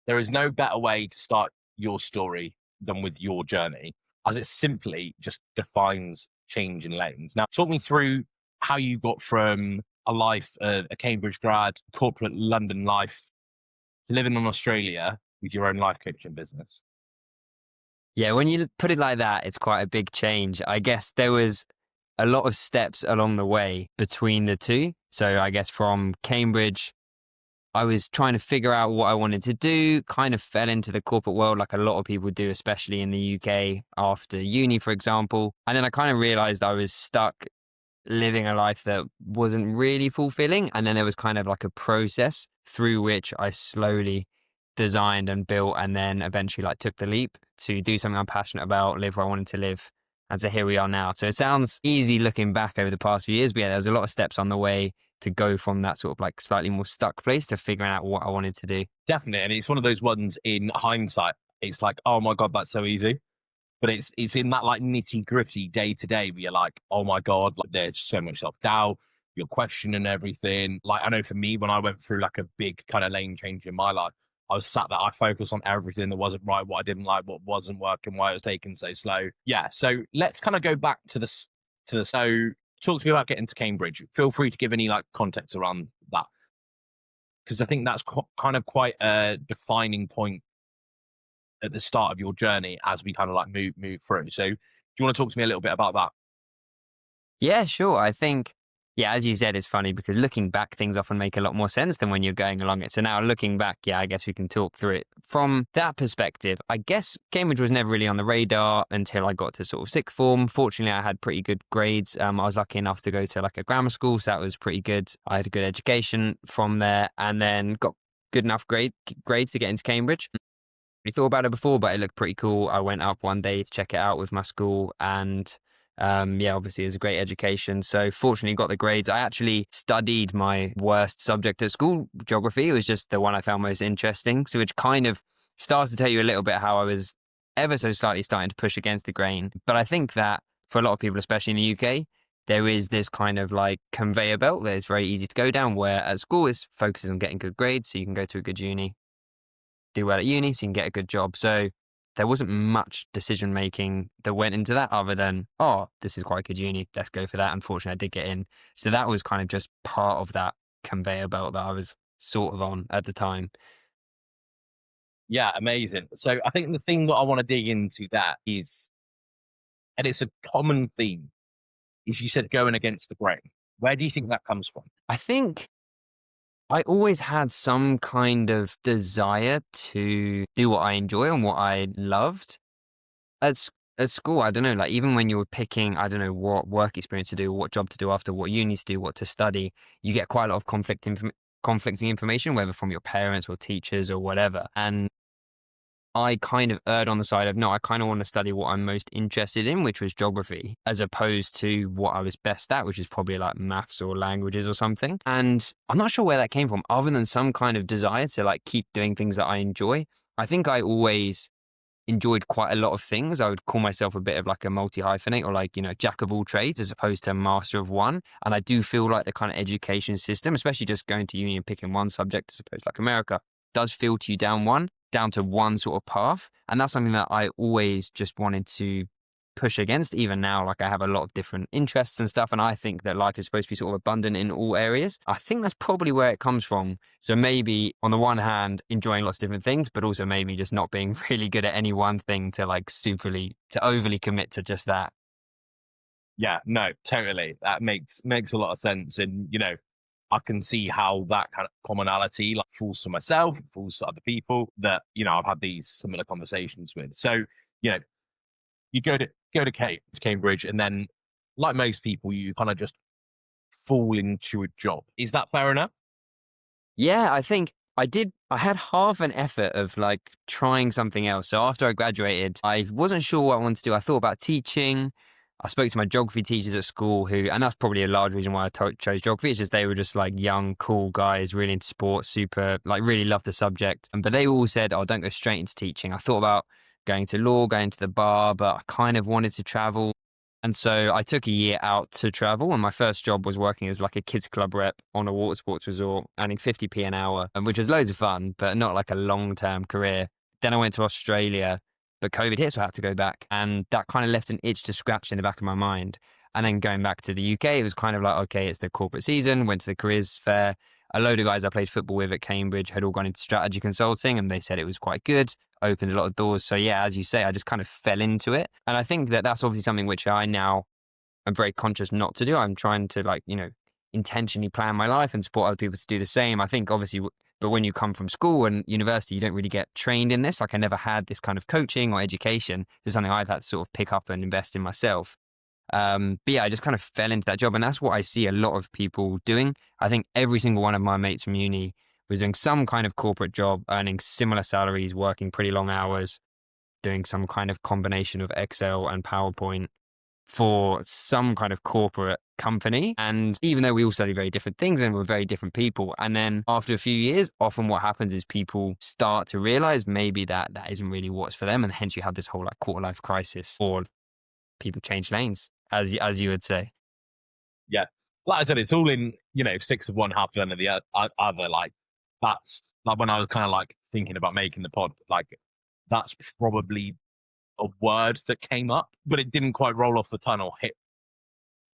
there is no better way to start your story than with your journey, as it simply just defines change in lanes. Now, talk me through how you got from a Cambridge grad, corporate London life, to living in Australia with your own life coaching business. Yeah, when you put it like that, it's quite a big change. I guess there was a lot of steps along the way between the two. So I guess from Cambridge, I was trying to figure out what I wanted to do, kind of fell into the corporate world like a lot of people do, especially in the UK after uni, for example. And then I kind of realized I was stuck living a life that wasn't really fulfilling. And then there was kind of like a process through which I slowly designed and built and then eventually like took the leap to do something I'm passionate about, live where I wanted to live. And so here we are now. So it sounds easy looking back over the past few years, but yeah, there was a lot of steps on the way to go from that sort of like slightly more stuck place to figuring out what I wanted to do. Definitely. And it's one of those ones in hindsight, it's like, oh my God, that's so easy. But it's in that like nitty gritty day to day where you're like, oh my God, like there's so much self doubt, you're questioning everything. Like I know for me, when I went through like a big kind of lane change in my life, I was sat there, I focused on everything that wasn't right, what I didn't like, what wasn't working, why it was taking so slow. Yeah. So let's kind of go back to so talk to me about getting to Cambridge. Feel free to give any like context around that. Because I think that's kind of quite a defining point at the start of your journey as we kind of like move through. So do you want to talk to me a little bit about that? Yeah, sure. I think, yeah, as you said, it's funny because looking back, things often make a lot more sense than when you're going along it. So now looking back, yeah, I guess we can talk through it. From that perspective, I guess Cambridge was never really on the radar until I got to sort of sixth form. Fortunately, I had pretty good grades. I was lucky enough to go to like a grammar school, so that was pretty good. I had a good education from there and then got good enough grades to get into Cambridge. We thought about it before, but it looked pretty cool. I went up one day to check it out with my school and yeah, obviously it's a great education. So fortunately got the grades. I actually studied my worst subject at school, geography. It was just the one I found most interesting. So which kind of starts to tell you a little bit how I was ever so slightly starting to push against the grain. But I think that for a lot of people, especially in the UK, there is this kind of like conveyor belt that is very easy to go down, where at school is focuses on getting good grades so you can go to a good uni, do well at uni so you can get a good job. So there wasn't much decision making that went into that other than, oh, this is quite a good uni, let's go for that. Unfortunately, I did get in. So that was kind of just part of that conveyor belt that I was sort of on at the time. Yeah, amazing. So I think the thing that I want to dig into that is, and it's a common theme, is you said going against the grain. Where do you think that comes from? I think I always had some kind of desire to do what I enjoy and what I loved. At school, I don't know, like even when you were picking, I don't know what work experience to do, what job to do after, what uni to do, what to study, you get quite a lot of conflicting information, whether from your parents or teachers or whatever. And I kind of erred on the side of, no, I kind of want to study what I'm most interested in, which was geography, as opposed to what I was best at, which is probably like maths or languages or something. And I'm not sure where that came from, other than some kind of desire to like keep doing things that I enjoy. I think I always enjoyed quite a lot of things. I would call myself a bit of like a multi-hyphenate or like, jack of all trades as opposed to master of one. And I do feel like the kind of education system, especially just going to uni and picking one subject as opposed to like America, does filter you down to one sort of path. And that's something that I always just wanted to push against. Even now, like I have a lot of different interests and stuff. And I think that life is supposed to be sort of abundant in all areas. I think that's probably where it comes from. So maybe on the one hand, enjoying lots of different things, but also maybe just not being really good at any one thing to like to overly commit to just that. Yeah, no, totally. That makes a lot of sense. And I can see how that kind of commonality like falls to myself, falls to other people that, I've had these similar conversations with. So, you know, you go to Cambridge, and then like most people, you kind of just fall into a job. Is that fair enough? Yeah, I think I did. I had half an effort of like trying something else. So after I graduated, I wasn't sure what I wanted to do. I thought about teaching. I spoke to my geography teachers at school and that's probably a large reason why I chose geography. It's just they were just like young, cool guys, really into sports, super, like really loved the subject. But they all said, oh, don't go straight into teaching. I thought about going to law, going to the bar, but I kind of wanted to travel. And so I took a year out to travel, and my first job was working as like a kids club rep on a water sports resort, earning 50p an hour, and which was loads of fun, but not like a long-term career. Then I went to Australia, but COVID hit, so I had to go back. And that kind of left an itch to scratch in the back of my mind. And then going back to the UK, it was kind of like, okay, it's the corporate season, went to the careers fair. A load of guys I played football with at Cambridge had all gone into strategy consulting, and they said it was quite good, opened a lot of doors. So yeah, as you say, I just kind of fell into it. And I think that that's obviously something which I now am very conscious not to do. I'm trying to like, intentionally plan my life and support other people to do the same. I think obviously, but when you come from school and university, you don't really get trained in this. Like I never had this kind of coaching or education. It's something I've had to sort of pick up and invest in myself. But yeah, I just kind of fell into that job. And that's what I see a lot of people doing. I think every single one of my mates from uni was doing some kind of corporate job, earning similar salaries, working pretty long hours, doing some kind of combination of Excel and PowerPoint for some kind of corporate company. And even though we all study very different things and we're very different people, and then after a few years, often what happens is people start to realize maybe that isn't really what's for them. And hence you have this whole like quarter life crisis, or people change lanes, as you would say. Yeah. Like I said, it's all in, six of one, half of the other. Like, that's like when I was kind of like thinking about making the pod, like, that's probably a word that came up, but it didn't quite roll off the tongue or hit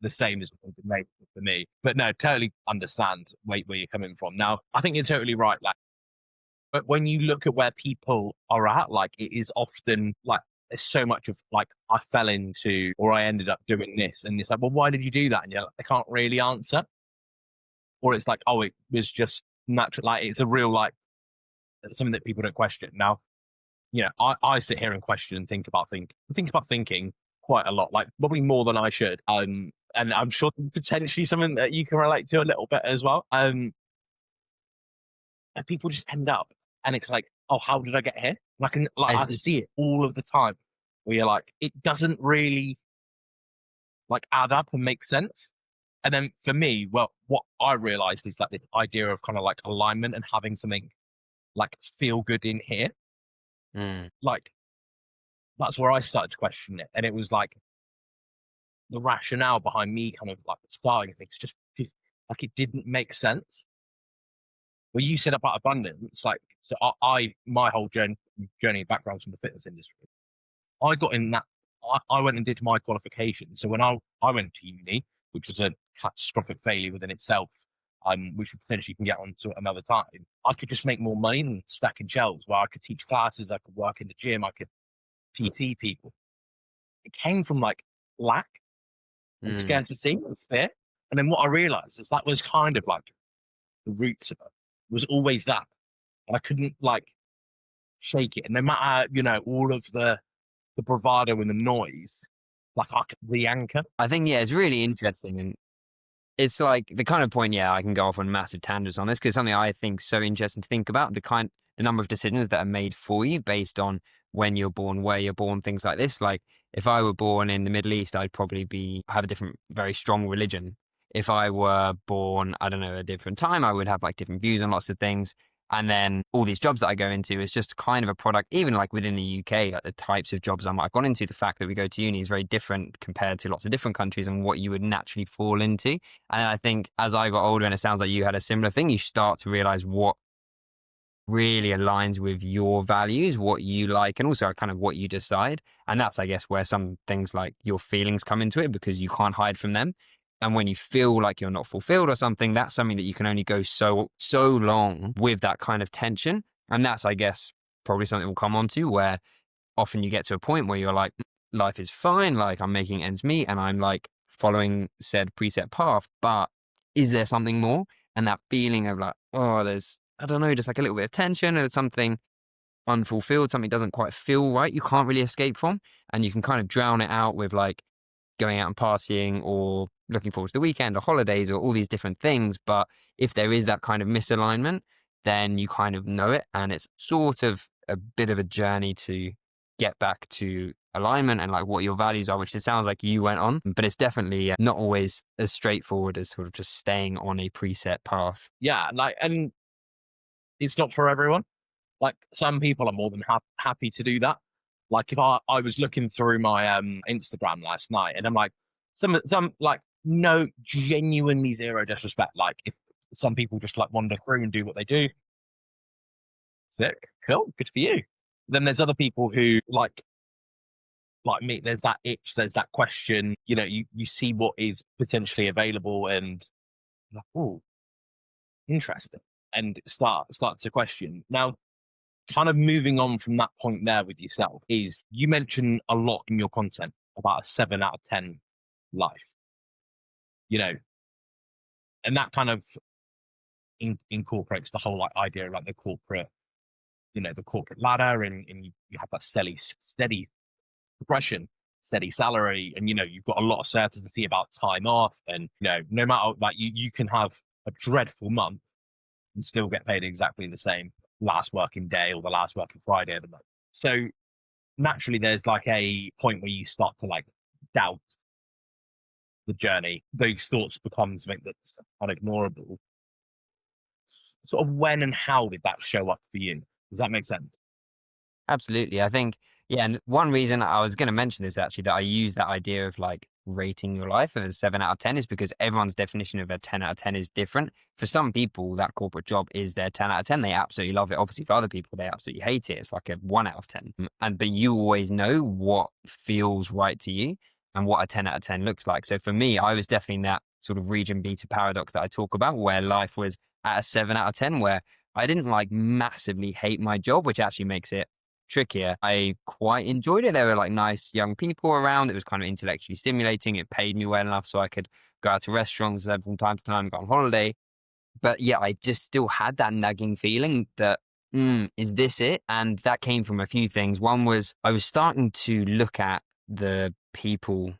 the same as it made for me. But no, totally understand where you're coming from. Now, I think you're totally right. Like, but when you look at where people are at, like, it is often like, there's so much of like, I fell into or I ended up doing this. And it's like, well, why did you do that? And you're like, they can't really answer. Or it's like, oh, it was just natural. Like, it's a real, like, something that people don't question. Now, I sit here and question and think about thinking quite a lot, like probably more than I should. And I'm sure potentially something that you can relate to a little bit as well. And people just end up, and it's like, oh, how did I get here? And I As, see it all of the time, where you're like, it doesn't really like add up and make sense. And then for me, well, what I realized is like the idea of kind of like alignment and having something like feel good in here, mm, like that's where I started to question it. And it was like the rationale behind me kind of like starting things just like it didn't make sense. Well, you said about abundance, like, so my whole journey background from the fitness industry. I got in that, I went and did my qualification. So when I went to uni, which was a catastrophic failure within itself, which we potentially can get on to another time, I could just make more money than stacking shelves, where I could teach classes, I could work in the gym, I could PT people. It came from like lack and mm. scarcity and fear. And then what I realized is that was kind of like the roots of it, was always that. And I couldn't like shake it. And no matter, all of the bravado and the noise, like I could re-anchor. I think, yeah, it's really interesting. And it's like the kind of point, yeah, I can go off on massive tangents on this because something I think so interesting to think about the number of decisions that are made for you based on when you're born, where you're born, things like this. Like if I were born in the Middle East, I'd probably have a different, very strong religion. If I were born, I don't know, a different time, I would have like different views on lots of things. And then all these jobs that I go into is just kind of a product, even like within the UK, like the types of jobs I might have gone into, the fact that we go to uni is very different compared to lots of different countries and what you would naturally fall into. And I think as I got older, and it sounds like you had a similar thing, you start to realize what really aligns with your values, what you like, and also kind of what you decide. And that's, I guess, where some things like your feelings come into it because you can't hide from them. And when you feel like you're not fulfilled or something, that's something that you can only go so long with that kind of tension. And that's, I guess, probably something we'll come on to where often you get to a point where you're like, life is fine, like I'm making ends meet and I'm like following said preset path, but is there something more? And that feeling of like, oh, there's, I don't know, just like a little bit of tension or something unfulfilled, something doesn't quite feel right, you can't really escape from. And you can kind of drown it out with like going out and partying or looking forward to the weekend or holidays or all these different things. But if there is that kind of misalignment, then you kind of know it. And it's sort of a bit of a journey to get back to alignment and like what your values are, which it sounds like you went on, but it's definitely not always as straightforward as sort of just staying on a preset path. Yeah. Like, and it's not for everyone. Like some people are more than happy to do that. Like if I was looking through my Instagram last night and I'm like, some like no genuinely zero disrespect. Like if some people just like wander through and do what they do, sick, cool, good for you. Then there's other people who like me, there's that itch, there's that question, you see what is potentially available and like, oh, interesting. And start to question. Now, kind of moving on from that point there with yourself is you mention a lot in your content about a 7 out of 10 life, you know, and that kind of incorporates the whole like idea of like the corporate ladder and you have that steady progression, steady salary, and you've got a lot of certainty about time off, and no matter like you can have a dreadful month and still get paid exactly the same last working day or the last working Friday of the month. So naturally, there's like a point where you start to like doubt the journey. Those thoughts become something that's unignorable. Sort of when and how did that show up for you? Does that make sense? Absolutely. I think, yeah. And one reason I was going to mention this actually, that I use that idea of like rating your life as 7 out of 10 is because everyone's definition of a 10 out of 10 is different. For some people, that corporate job is their 10 out of 10. They absolutely love it. Obviously, for other people, they absolutely hate it. It's like a 1 out of 10. But you always know what feels right to you and what a 10 out of 10 looks like. So for me, I was definitely in that sort of region beta paradox that I talk about, where life was at a 7 out of 10, where I didn't like massively hate my job, which actually makes it trickier. I quite enjoyed it. There were like nice young people around. It was kind of intellectually stimulating. It paid me well enough so I could go out to restaurants from time to time, go on holiday. But yeah, I just still had that nagging feeling that, is this it? And that came from a few things. One was I was starting to look at the people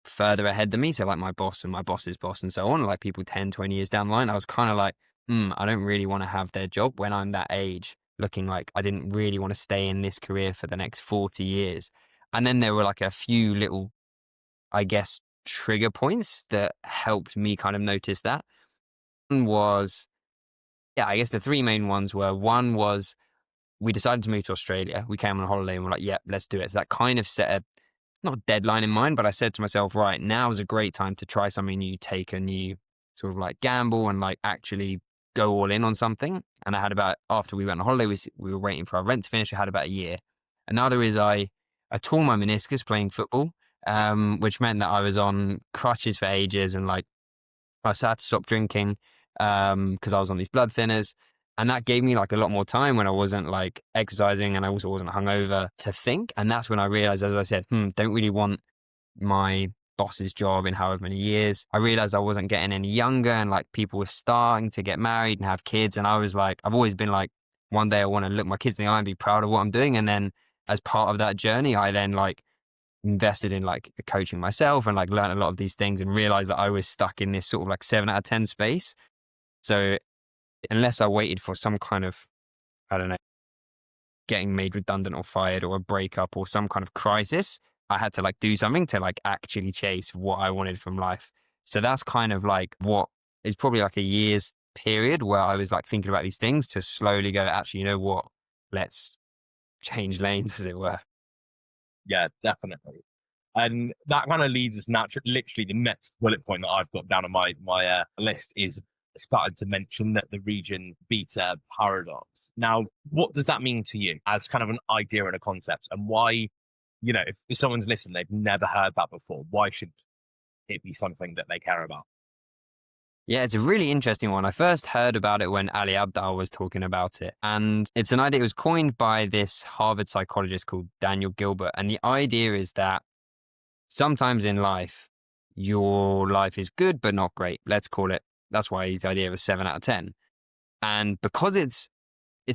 further ahead than me. So like my boss and my boss's boss and so on, like people 10, 20 years down the line. I was kind of like, I don't really want to have their job when I'm that age, looking like I didn't really want to stay in this career for the next 40 years. And then there were like a few little, I guess, trigger points that helped me kind of notice that. One was, yeah, I guess the three main ones were, one was we decided to move to Australia. We came on holiday and we're like, yeah, let's do it. So that kind of set a, not a deadline in mind, but I said to myself, right, now is a great time to try something new, take a new sort of like gamble and like actually go all in on something. And I had about, after we went on holiday, we were waiting for our rent to finish. I had about a year. Another is I tore my meniscus playing football, which meant that I was on crutches for ages and like I had to stop drinking because I was on these blood thinners. And that gave me like a lot more time when I wasn't like exercising and I also wasn't hungover to think. And that's when I realized, as I said, don't really want my boss's job in however many years. I realized I wasn't getting any younger and like people were starting to get married and have kids. And I was like, I've always been like, one day I want to look my kids in the eye and be proud of what I'm doing. And then as part of that journey, I then like invested in like coaching myself and like learned a lot of these things and realized that I was stuck in this sort of like 7 out of 10 space. So unless I waited for some kind of, I don't know, getting made redundant or fired or a breakup or some kind of crisis, I had to like do something to like actually chase what I wanted from life. So that's kind of like what is probably like a year's period where I was like thinking about these things to slowly go, actually, you know what? Let's change lanes, as it were. Yeah, definitely. And that kind of leads us naturally. Literally, the next bullet point that I've got down on my list is started to mention that the region beta paradox. Now, what does that mean to you as kind of an idea and a concept, and why? If someone's listening, they've never heard that before. Why should it be something that they care about? Yeah, it's a really interesting one. I first heard about it when Ali Abdaal was talking about it. And it's an idea, it was coined by this Harvard psychologist called Daniel Gilbert. And the idea is that sometimes in life, your life is good, but not great. Let's call it, that's why I use the idea of a 7 out of 10. And because it's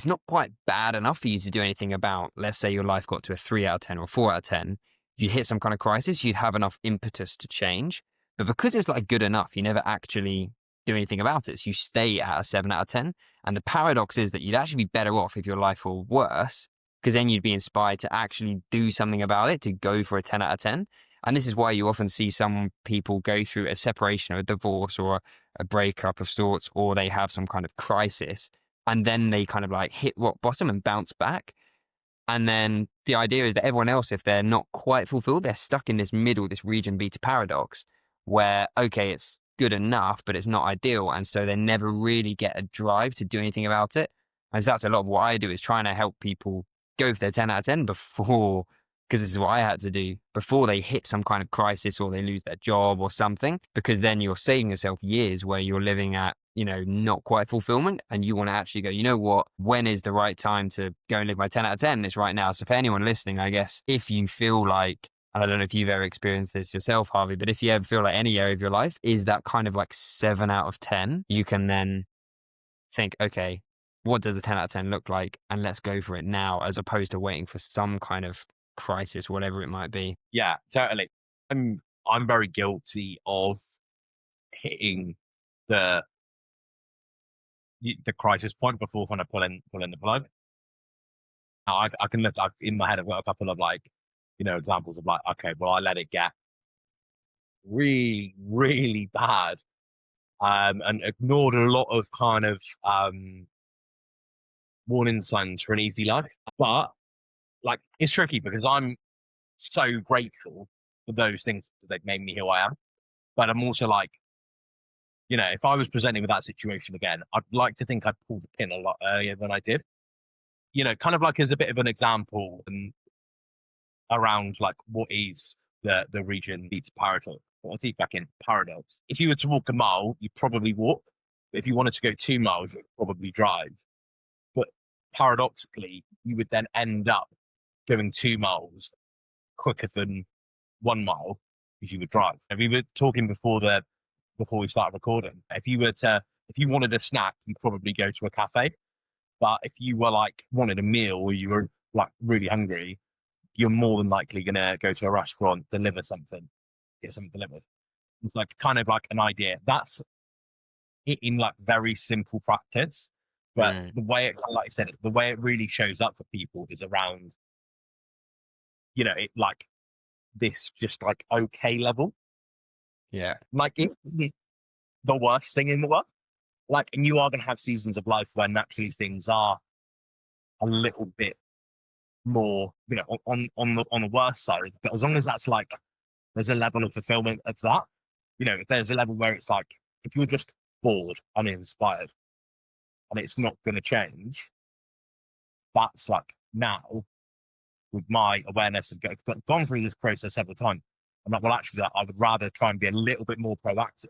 not quite bad enough for you to do anything about, let's say your life got to a 3 out of 10 or 4 out of 10, you'd hit some kind of crisis, you'd have enough impetus to change. But because it's like good enough, you never actually do anything about it. So you stay at a 7 out of 10. And the paradox is that you'd actually be better off if your life were worse, because then you'd be inspired to actually do something about it, to go for a 10 out of 10. And this is why you often see some people go through a separation or a divorce or a breakup of sorts, or they have some kind of crisis and then they kind of like hit rock bottom and bounce back. And then the idea is that everyone else, if they're not quite fulfilled, they're stuck in this middle, this region beta paradox, where, okay, it's good enough, but it's not ideal. And so they never really get a drive to do anything about it. And so that's a lot of what I do, is trying to help people go for their 10 out of 10 before, because this is what I had to do, before they hit some kind of crisis or they lose their job or something, because then you're saving yourself years where you're living at, not quite fulfillment. And you want to actually go, you know what, when is the right time to go and live my 10 out of 10? It's right now. So for anyone listening, I guess, if you feel like, and I don't know if you've ever experienced this yourself, Harvey, but if you ever feel like any area of your life is that kind of like 7 out of 10, you can then think, okay, what does the 10 out of 10 look like? And let's go for it now, as opposed to waiting for some kind of crisis, whatever it might be. Yeah, totally. I'm very guilty of hitting the the crisis point before kind of pulling the plug. Now I can look in my head. I've got a couple of like, examples of like, okay, well, I let it get really, really bad, and ignored a lot of kind of warning signs for an easy life. But like, it's tricky because I'm so grateful for those things because they've made me who I am. But I'm also like, if I was presenting with that situation again, I'd like to think I'd pull the pin a lot earlier than I did. Kind of like as a bit of an example and around like what is the region beta paradox. Well, I think back in paradox. If you were to walk a mile, you'd probably walk. But if you wanted to go 2 miles, you'd probably drive. But paradoxically, you would then end up going 2 miles quicker than 1 mile because you would drive. And we were talking before we started recording. If you wanted a snack, you'd probably go to a cafe. But if you were like wanted a meal or you were like really hungry, you're more than likely gonna go to a restaurant, get something delivered. It's like kind of like an idea. That's it in like very simple practice. But Mm, the way it, like I said, the way it really shows up for people is around, it like this just like okay level. yeah. Like it isn't the worst thing in the world. Like, and you are going to have seasons of life where naturally things are a little bit more, on the worst side. But as long as that's like, there's a level of fulfillment of that. If there's a level where it's like, if you're just bored, uninspired, and it's not going to change, that's like now with my awareness of gone through this process several times. I'm like, well, actually, I would rather try and be a little bit more proactive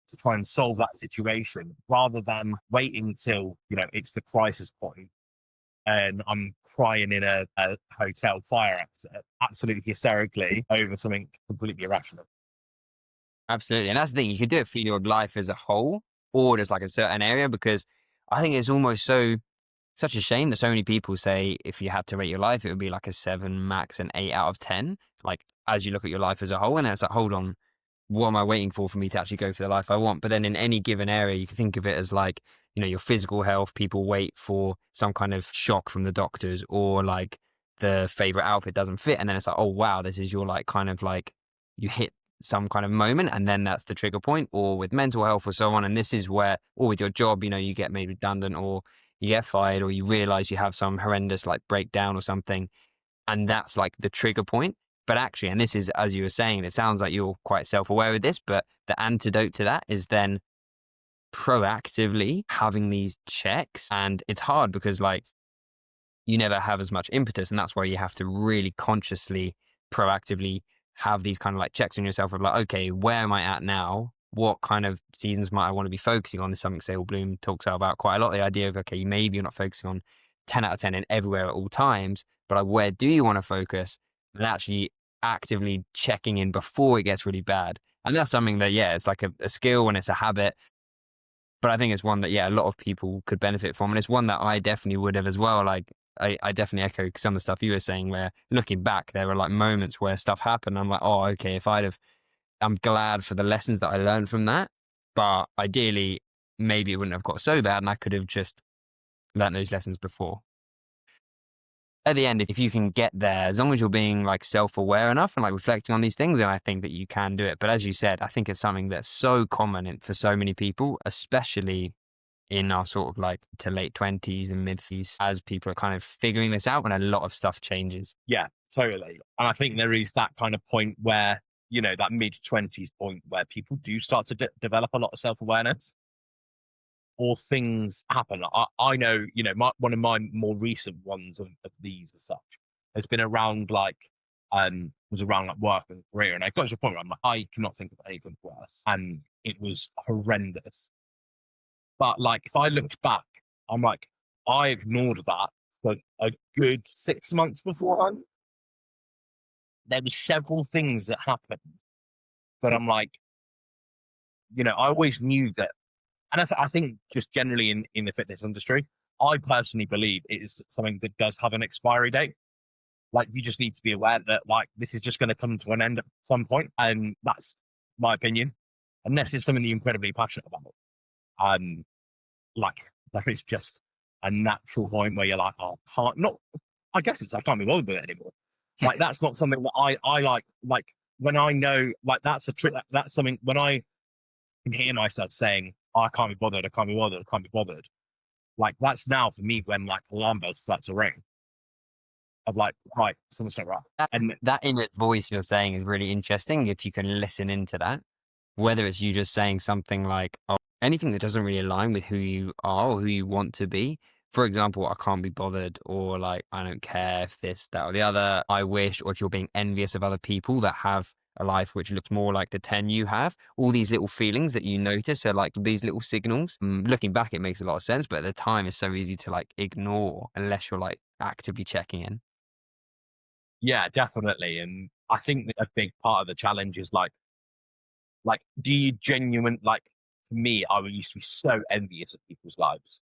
to try and solve that situation rather than waiting until, it's the crisis point and I'm crying in a hotel fire exit, absolutely hysterically over something completely irrational. Absolutely. And that's the thing. You could do it for your life as a whole or just like a certain area, because I think it's almost such a shame that so many people say if you had to rate your life, it would be like a 7, max an 8 out of 10. Like, as you look at your life as a whole, and it's like, hold on, what am I waiting for me to actually go for the life I want? But then in any given area, you can think of it as like, your physical health, people wait for some kind of shock from the doctors, or like the favorite outfit doesn't fit. And then it's like, oh, wow, this is your like kind of like you hit some kind of moment, and then that's the trigger point. Or with mental health or so on. And this is where, or with your job, you get made redundant or you get fired or you realize you have some horrendous like breakdown or something. And that's like the trigger point. But actually, and this is, as you were saying, it sounds like you're quite self-aware of this, but the antidote to that is then proactively having these checks. And it's hard because like you never have as much impetus. And that's why you have to really consciously, proactively have these kind of like checks on yourself of like, okay, where am I at now? What kind of seasons might I want to be focusing on? This is something Sale Bloom talks about quite a lot. The idea of, okay, maybe you're not focusing on 10 out of 10 in everywhere at all times, but like, where do you want to focus? And actually actively checking in before it gets really bad. And that's something that, yeah, it's like a skill and it's a habit. But I think it's one that, yeah, a lot of people could benefit from. And it's one that I definitely would have as well. Like, I definitely echo some of the stuff you were saying, where looking back, there were like moments where stuff happened. I'm like, oh, okay, I'm glad for the lessons that I learned from that. But ideally, maybe it wouldn't have got so bad and I could have just learned those lessons before. At the end, if you can get there, as long as you're being like self-aware enough and like reflecting on these things, then I think that you can do it. But as you said, I think it's something that's so common for so many people, especially in our sort of like to late 20s and mid 30s as people are kind of figuring this out and a lot of stuff changes. Yeah, totally. And I think there is that kind of point where, that mid-20s point where people do start to develop a lot of self-awareness, or things happen. I know, one of my more recent ones of these as such has been around was around like work and career. And I got to a point where I'm like, I cannot think of anything worse. And it was horrendous. But like, if I looked back, I'm like, I ignored that for a good 6 months beforehand. There were several things that happened, but I'm like, I always knew that. And I think just generally in the fitness industry, I personally believe it is something that does have an expiry date. Like, you just need to be aware that like this is just going to come to an end at some point, and that's my opinion. Unless it's something that you're incredibly passionate about, like there is just a natural point where you're like, oh, can't not. I guess it's I can't be bothered with it anymore. Like, that's not something that I like. Like, when I know, like, that's a trick. That's something when I can hear myself saying, oh, I can't be bothered. I can't be bothered. I can't be bothered. Like, that's now for me when like alarm bells start to ring. Of like, right, something's not right. That, And that inner voice you're saying is really interesting if you can listen into that. Whether it's you just saying something like, oh, anything that doesn't really align with who you are or who you want to be. For example, I can't be bothered, or like, I don't care if this, that, or the other, I wish, or if you're being envious of other people that have a life which looks more like the 10 you have. All these little feelings that you notice are like these little signals. Looking back, it makes a lot of sense, but at the time, it's so easy to like ignore unless you're like actively checking in. yeah, definitely. And I think that a big part of the challenge is like, do you genuine like? For me, I used to be so envious of people's lives,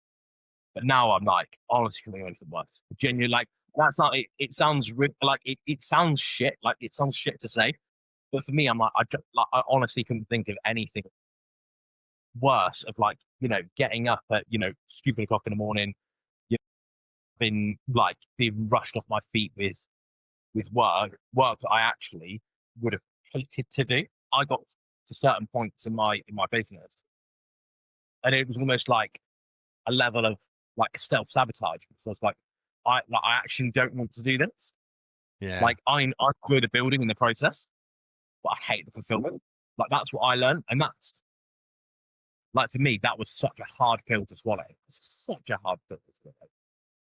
but now I'm like, honestly, can think of anything worse. Genuine, like, that's not. It sounds like it sounds shit. Like, it sounds shit to say, but for me, I'm like, I honestly couldn't think of anything worse. Of like, getting up at stupid o'clock in the morning, you been like being rushed off my feet with work that I actually would have hated to do. I got to certain points in my business, and it was almost like a level of like self-sabotage, because I was like, I actually don't want to do this. Yeah. Like, I enjoy the building and the process, but I hate the fulfillment. Like, that's what I learned, and that's like, for me, that was such a hard pill to swallow. It's such a hard pill to swallow.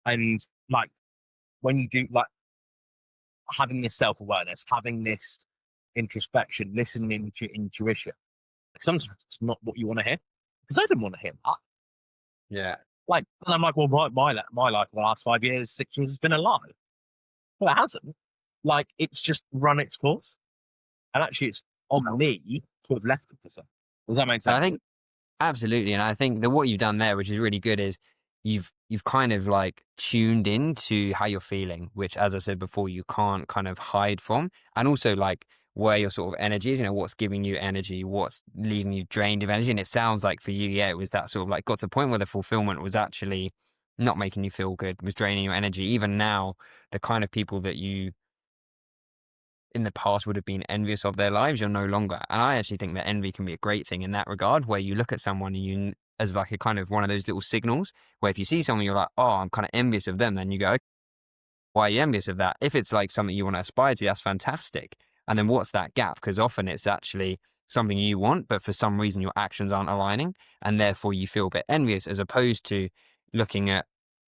And like, when you do like having this self-awareness, having this introspection, listening to your intuition, sometimes it's not what you want to hear, because I didn't want to hear that. Yeah. Like, and I'm like, well, my life for the last 5 years, 6 years has been a lie. Well, it hasn't. Like, it's just run its course, and actually, it's on me to have left it for some. Does that make And I sense? think absolutely. And I think that what you've done there, which is really good, is you've kind of like tuned into how you're feeling, which, as I said before, you can't kind of hide from. And also like where your sort of energy is, what's giving you energy, what's leaving you drained of energy. And it sounds like for you, yeah, it was that sort of like got to a point where the fulfillment was actually not making you feel good, was draining your energy. Even now, the kind of people that you in the past would have been envious of their lives, you're no longer. And I actually think that envy can be a great thing in that regard, where you look at someone and as like a kind of one of those little signals, where if you see someone, you're like, oh, I'm kind of envious of them. Then you go, okay, why are you envious of that? If it's like something you want to aspire to, that's fantastic. And then what's that gap? Because often it's actually something you want, but for some reason your actions aren't aligning. And therefore you feel a bit envious, as opposed to looking at,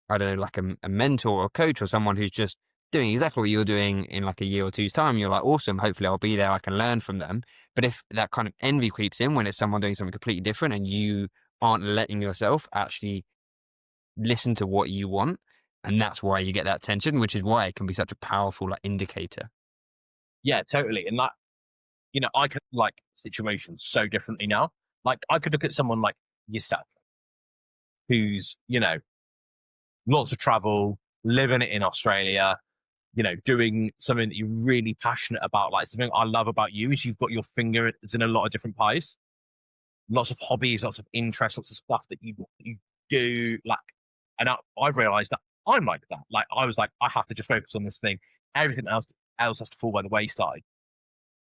I don't know, like a mentor or coach or someone who's just doing exactly what you're doing in like a year or two's time. You're like, awesome, hopefully I'll be there, I can learn from them. But if that kind of envy creeps in when it's someone doing something completely different and you aren't letting yourself actually listen to what you want, and that's why you get that tension, which is why it can be such a powerful like indicator. Yeah, totally. And that, I could like situations so differently now. Like, I could look at someone like yourself, who's lots of travel, living it in Australia, doing something that you're really passionate about. Like, something I love about you is you've got your fingers in a lot of different pies, lots of hobbies, lots of interests, lots of stuff that you do. Like, and I've realized that I'm like that. Like, I was like, I have to just focus on this thing. Everything else has to fall by the wayside.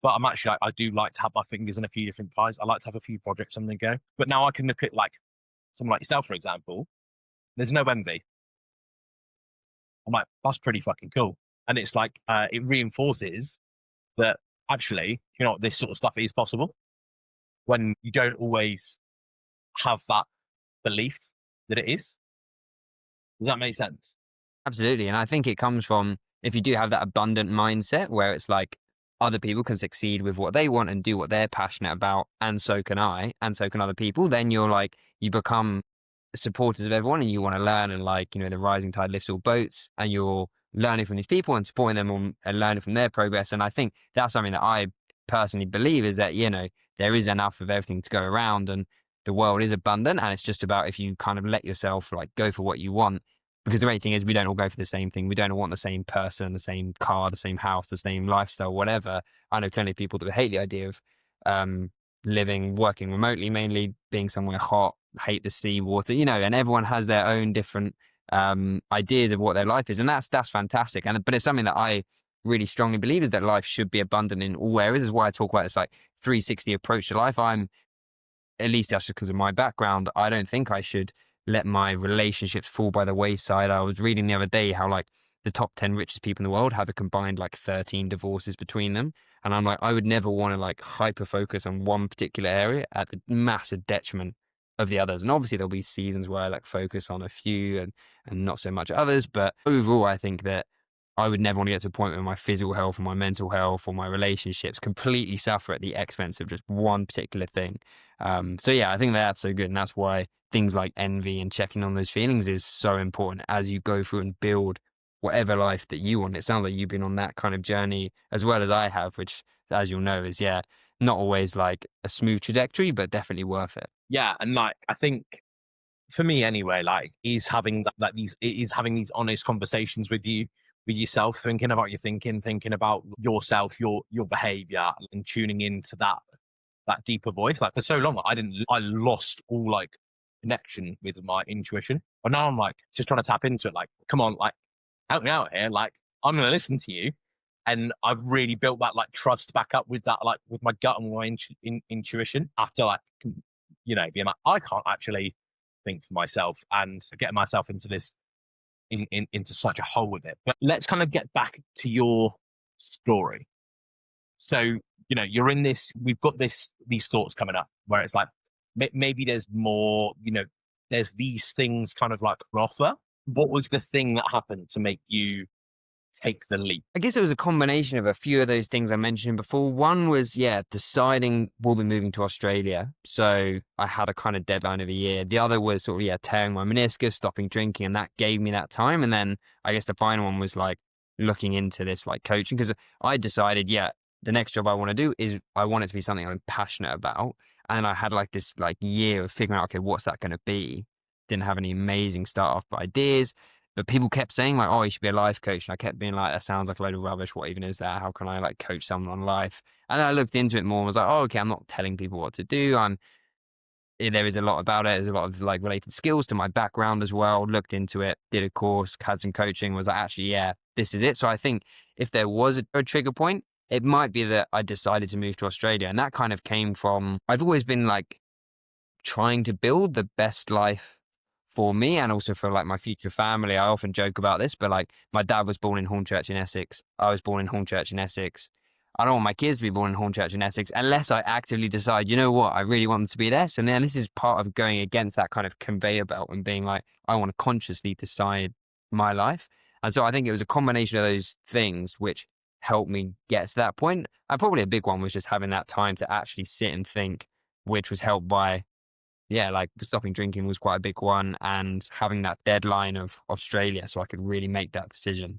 But I'm actually like, I do like to have my fingers in a few different pies. I like to have a few projects on the go. But now I can look at like someone like yourself, for example, there's no envy. I'm like, that's pretty fucking cool. And it's like, it reinforces that actually, you know, this sort of stuff is possible when you don't always have that belief that it is. Does that make sense? Absolutely. And I think it comes from if you do have that abundant mindset where it's like other people can succeed with what they want and do what they're passionate about, and so can I, and so can other people, then you're like, you become supporters of everyone and you want to learn and like, you know, the rising tide lifts all boats and you're learning from these people and supporting them and learning from their progress. And I think that's something that I personally believe is that, you know, there is enough of everything to go around and the world is abundant. And it's just about if you kind of let yourself like go for what you want. Because the main thing is we don't all go for the same thing. We don't all want the same person, the same car, the same house, the same lifestyle, whatever. I know plenty of people that would hate the idea of living, working remotely, mainly being somewhere hot, hate the sea, water, you know, and everyone has their own different ideas of what their life is. And that's fantastic. But it's something that I really strongly believe is that life should be abundant in all areas. This is why I talk about this like 360 approach to life. At least that's just because of my background, I don't think I should let my relationships fall by the wayside. I was reading the other day how like the top 10 richest people in the world have a combined like 13 divorces between them. And I'm like, I would never want to like hyper focus on one particular area at the massive detriment of the others. And obviously there'll be seasons where I like focus on a few and not so much others. But overall, I think that I would never want to get to a point where my physical health or my mental health or my relationships completely suffer at the expense of just one particular thing. So yeah, I think that's so good. And that's why things like envy and checking on those feelings is so important as you go through and build whatever life that you want. It sounds like you've been on that kind of journey as well as I have, which as you'll know is, yeah, not always like a smooth trajectory, but definitely worth it. Yeah. And like, I think for me anyway, like is having having these honest conversations with yourself, thinking about your thinking about yourself, your behavior, and tuning into that deeper voice. Like for so long, I lost all like connection with my intuition. But now I'm like just trying to tap into it. Like, come on, like help me out here. Like I'm going to listen to you. And I've really built that like trust back up with that, like with my gut and my intuition after like, you know, being like, I can't actually think for myself and getting myself into this, into such a hole with it. But let's kind of get back to your story. So, you know, you're in this, we've got these thoughts coming up where it's like, maybe there's more, you know, there's these things kind of like on offer. What was the thing that happened to make you take the leap? I guess it was a combination of a few of those things I mentioned before. One was, yeah, deciding we'll be moving to Australia. So I had a kind of deadline of a year. The other was sort of, yeah, tearing my meniscus, stopping drinking, and that gave me that time. And then I guess the final one was like looking into this like coaching because I decided, yeah, the next job I want to do is I want it to be something I'm passionate about. And I had like this like year of figuring out, okay, what's that going to be? Didn't have any amazing start off ideas. But people kept saying like, oh, you should be a life coach. And I kept being like, that sounds like a load of rubbish. What even is that? How can I like coach someone on life? And then I looked into it more and was like, oh, okay, I'm not telling people what to do. There is a lot about it. There's a lot of like related skills to my background as well. Looked into it, did a course, had some coaching, was like, actually, yeah, this is it. So I think if there was a trigger point, it might be that I decided to move to Australia. And that kind of came from, I've always been like trying to build the best life for me and also for like my future family. I often joke about this, but like my dad was born in Hornchurch in Essex. I was born in Hornchurch in Essex. I don't want my kids to be born in Hornchurch in Essex unless I actively decide, you know what, I really want them to be this. And then this is part of going against that kind of conveyor belt and being like, I want to consciously decide my life. And so I think it was a combination of those things which helped me get to that point. And probably a big one was just having that time to actually sit and think, which was helped by, yeah, like stopping drinking was quite a big one and having that deadline of Australia so I could really make that decision.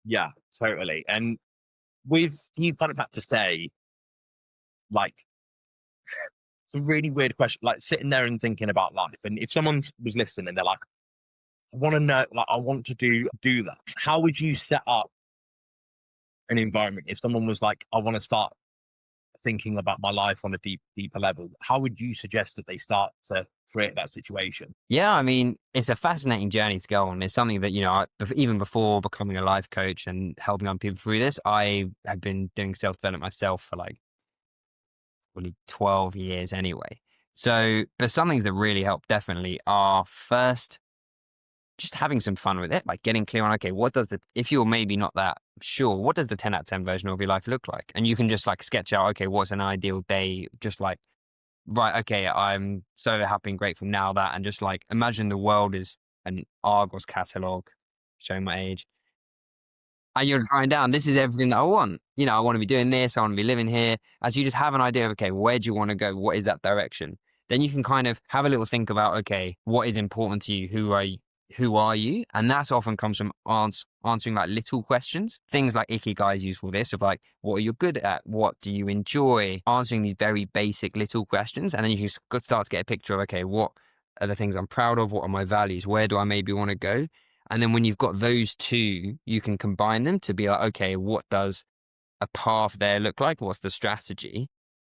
Yeah, totally. And with you kind of had to say, like, it's a really weird question, like sitting there and thinking about life. And if someone was listening and they're like, I want to know, like, I want to do that. How would you set up an environment if someone was like, I want to start thinking about my life on a deeper level? How would you suggest that they start to create that situation? Yeah, I mean, it's a fascinating journey to go on. It's something that, you know, even before becoming a life coach and helping other people through this, I have been doing self-development myself for like probably 12 years anyway. So, but some things that really help definitely are first, just having some fun with it, like getting clear on, okay, if you're maybe not that sure, what does the 10 out of 10 version of your life look like? And you can just like sketch out, okay, what's an ideal day? Just like, right, okay, I'm so happy and grateful now that, and just like imagine the world is an Argos catalog, showing my age. And you're writing down, this is everything that I want. You know, I want to be doing this, I want to be living here. As you just have an idea of, okay, where do you want to go? What is that direction? Then you can kind of have a little think about, okay, what is important to you? Who are you? And that's often comes from answering like little questions. Things like Ikigai is useful for this, of like, what are you good at? What do you enjoy? Answering these very basic little questions. And then you can start to get a picture of, okay, what are the things I'm proud of? What are my values? Where do I maybe want to go? And then when you've got those two, you can combine them to be like, okay, what does a path there look like? What's the strategy?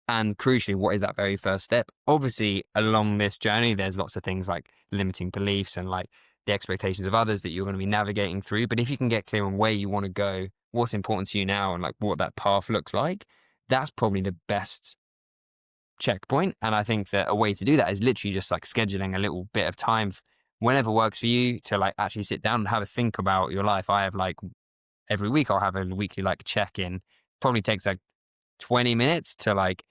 And crucially, what is that very first step? Obviously, along this journey, there's lots of things like limiting beliefs and like the expectations of others that you're going to be navigating through. But if you can get clear on where you want to go, what's important to you now, and like what that path looks like, that's probably the best checkpoint. And I think that a way to do that is literally just like scheduling a little bit of time whenever works for you to like actually sit down and have a think about your life. I have like every week I'll have a weekly like check-in. Probably takes like 20 minutes to like